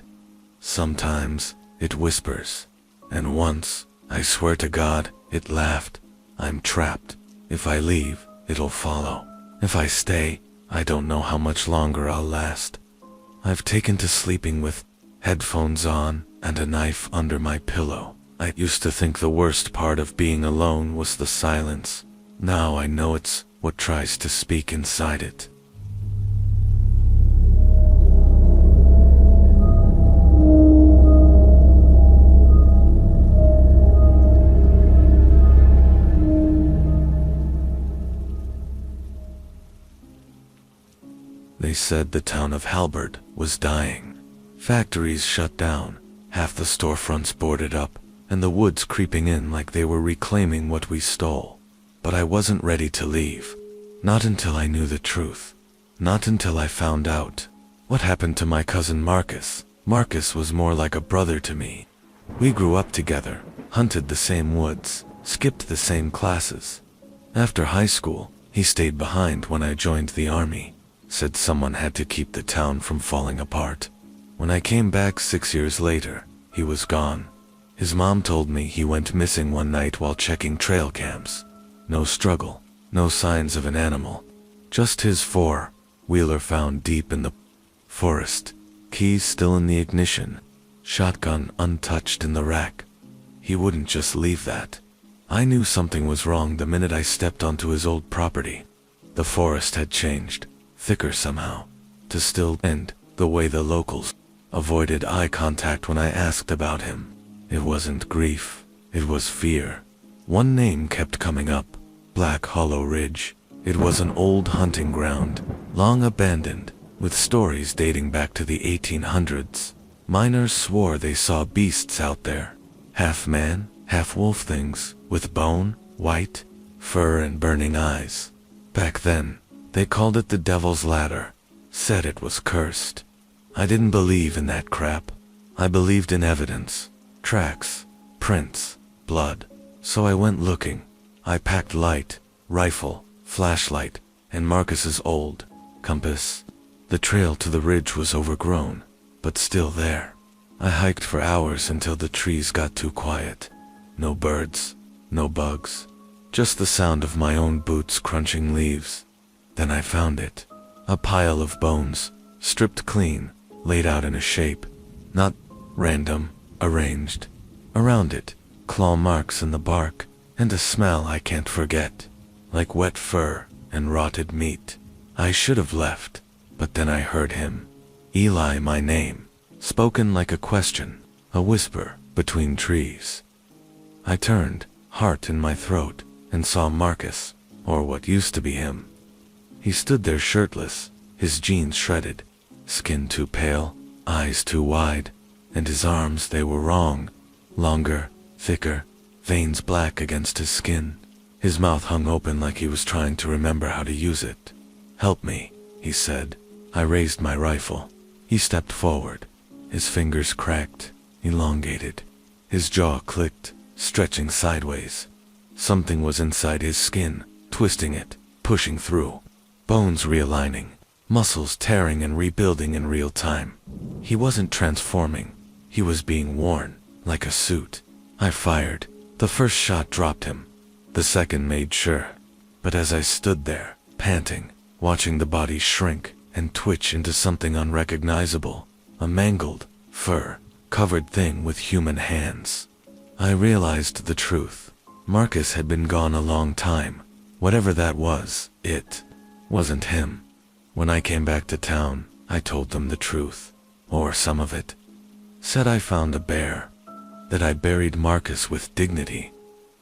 Sometimes, it whispers. And once, I swear to God, it laughed. I'm trapped. If I leave, it'll follow. If I stay, I don't know how much longer I'll last. I've taken to sleeping with headphones on and a knife under my pillow. I used to think the worst part of being alone was the silence. Now I know it's what tries to speak inside it. They said the town of Halberd was dying. Factories shut down, half the storefronts boarded up, and the woods creeping in like they were reclaiming what we stole. But I wasn't ready to leave. Not until I knew the truth. Not until I found out what happened to my cousin Marcus. Marcus was more like a brother to me. We grew up together, hunted the same woods, skipped the same classes. After high school, he stayed behind when I joined the army. Said someone had to keep the town from falling apart. When I came back 6 years later, he was gone. His mom told me he went missing one night while checking trail cams. No struggle, no signs of an animal. Just his four-wheeler found deep in the forest, keys still in the ignition, shotgun untouched in the rack. He wouldn't just leave that. I knew something was wrong the minute I stepped onto his old property. The forest had changed. Thicker somehow, to still end the way the locals avoided eye contact when I asked about him. It wasn't grief, it was fear. One name kept coming up, Black Hollow Ridge. It was an old hunting ground, long abandoned, with stories dating back to the 1800s. Miners swore they saw beasts out there, half man, half wolf things, with bone, white, fur and burning eyes. Back then, they called it the Devil's Ladder, said it was cursed. I didn't believe in that crap. I believed in evidence, tracks, prints, blood. So I went looking. I packed light, rifle, flashlight, and Marcus's old compass. The trail to the ridge was overgrown, but still there. I hiked for hours until the trees got too quiet. No birds, no bugs, just the sound of my own boots crunching leaves. Then I found it. A pile of bones, stripped clean, laid out in a shape, not random, arranged. Around it, claw marks in the bark, and a smell I can't forget, like wet fur and rotted meat. I should have left, but then I heard him. Eli, my name, spoken like a question, a whisper between trees. I turned, heart in my throat, and saw Marcus, or what used to be him. He stood there shirtless, his jeans shredded, skin too pale, eyes too wide, and his arms, they were wrong, longer, thicker, veins black against his skin. His mouth hung open like he was trying to remember how to use it. "Help me," he said. I raised my rifle. He stepped forward. His fingers cracked, elongated. His jaw clicked, stretching sideways. Something was inside his skin, twisting it, pushing through. Bones realigning, muscles tearing and rebuilding in real time. He wasn't transforming. He was being worn, like a suit. I fired. The first shot dropped him. The second made sure. But as I stood there, panting, watching the body shrink and twitch into something unrecognizable, a mangled, fur-covered thing with human hands, I realized the truth. Marcus had been gone a long time. Whatever that was, it wasn't him. When I came back to town, I told them the truth, or some of it. Said I found a bear, that I buried Marcus with dignity.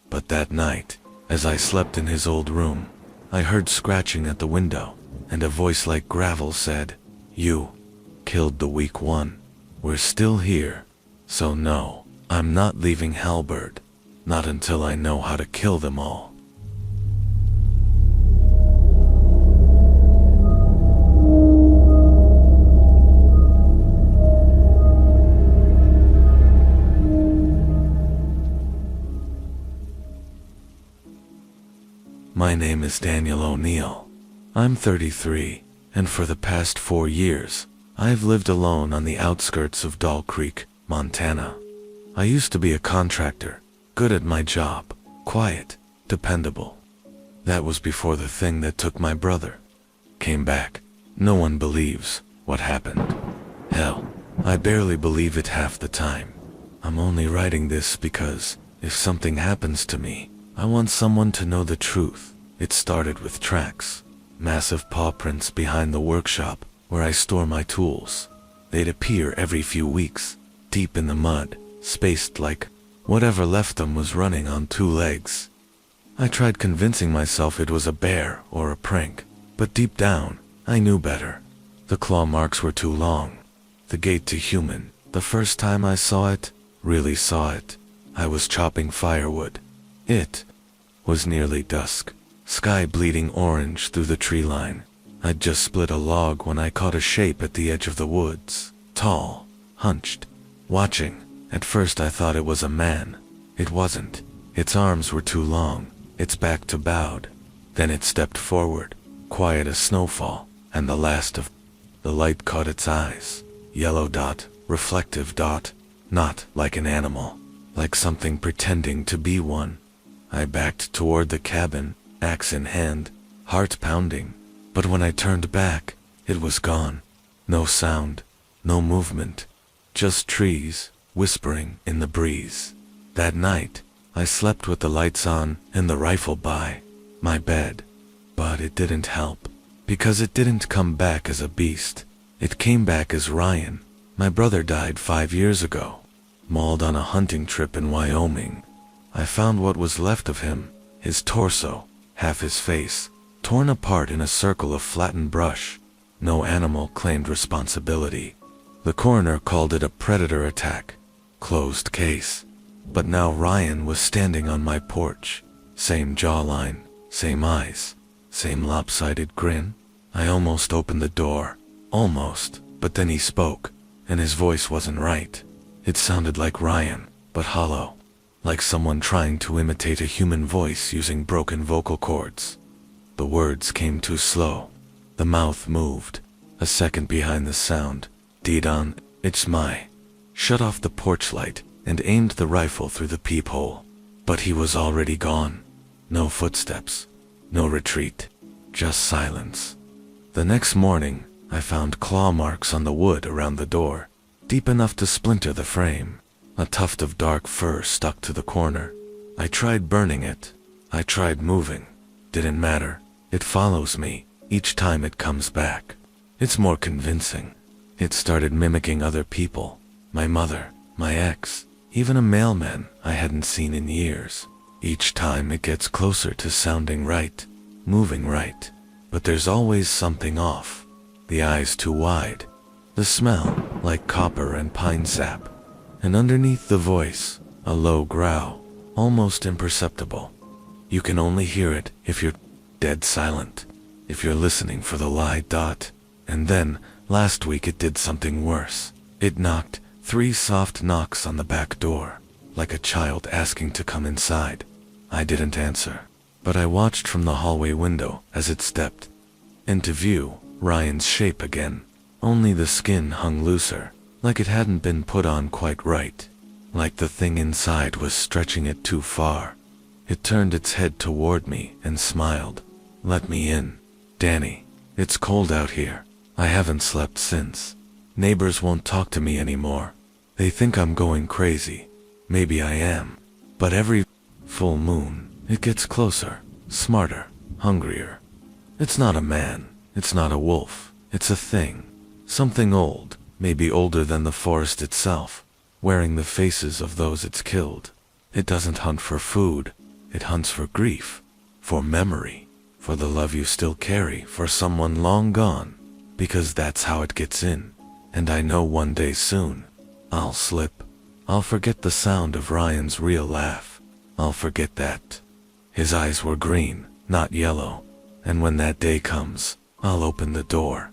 But that night, as I slept in his old room, I heard scratching at the window, and a voice like gravel said, "You killed the weak one. We're still here. So no, I'm not leaving Halberd. Not until I know how to kill them all." My name is Daniel O'Neill. I'm 33, and for the past 4 years, I've lived alone on the outskirts of Doll Creek, Montana. I used to be a contractor, good at my job, quiet, dependable. That was before the thing that took my brother came back. No one believes what happened. Hell, I barely believe it half the time. I'm only writing this because, if something happens to me, I want someone to know the truth. It started with tracks, massive paw prints behind the workshop where I store my tools. They'd appear every few weeks, deep in the mud, spaced like whatever left them was running on 2 legs. I tried convincing myself it was a bear or a prank, but deep down, I knew better. The claw marks were too long. The gate to human. The first time I saw it, really saw it, I was chopping firewood. It was nearly dusk, sky bleeding orange through the tree line. I'd just split a log when I caught a shape at the edge of the woods, tall, hunched, watching. At first I thought it was a man. It wasn't. Its arms were too long, its back too bowed. Then it stepped forward, quiet as snowfall, and the last of the light caught its eyes. Yellow dot, reflective dot, not like an animal, like something pretending to be one. I backed toward the cabin, axe in hand, heart pounding. But when I turned back, it was gone. No sound, no movement, just trees, whispering in the breeze. That night, I slept with the lights on and the rifle by my bed. But it didn't help, because it didn't come back as a beast. It came back as Ryan. My brother died 5 years ago, mauled on a hunting trip in Wyoming. I found what was left of him, his torso, half his face, torn apart in a circle of flattened brush. No animal claimed responsibility. The coroner called it a predator attack. Closed case. But now Ryan was standing on my porch. Same jawline, same eyes, same lopsided grin. I almost opened the door. Almost. But then he spoke, and his voice wasn't right. It sounded like Ryan, but hollow. Like someone trying to imitate a human voice using broken vocal cords. The words came too slow. The mouth moved. A second behind the sound. Deedon, it's my. Shut off the porch light and aimed the rifle through the peephole. But he was already gone. No footsteps. No retreat. Just silence. The next morning, I found claw marks on the wood around the door, deep enough to splinter the frame. A tuft of dark fur stuck to the corner. I tried burning it. I tried moving. Didn't matter. It follows me each time it comes back. It's more convincing. It started mimicking other people. My mother, my ex, even a mailman I hadn't seen in years. Each time it gets closer to sounding right, moving right. But there's always something off. The eyes too wide. The smell, like copper and pine sap. And underneath the voice, a low growl, almost imperceptible. You can only hear it if you're dead silent, if you're listening for the lie dot. And then, last week it did something worse. It knocked 3 soft knocks on the back door, like a child asking to come inside. I didn't answer, but I watched from the hallway window as it stepped into view, Ryan's shape again. Only the skin hung looser, like it hadn't been put on quite right, like the thing inside was stretching it too far. It turned its head toward me and smiled. Let me in, Danny. It's cold out here. I haven't slept since. Neighbors won't talk to me anymore. They think I'm going crazy. Maybe I am. But every full moon, it gets closer, smarter, hungrier. It's not a man. It's not a wolf. It's a thing. Something old, maybe older than the forest itself, wearing the faces of those it's killed. It doesn't hunt for food. It hunts for grief, for memory, for the love you still carry for someone long gone, because that's how it gets in. And I know one day soon, I'll slip. I'll forget the sound of Ryan's real laugh. I'll forget that. His eyes were green, not yellow. And when that day comes, I'll open the door.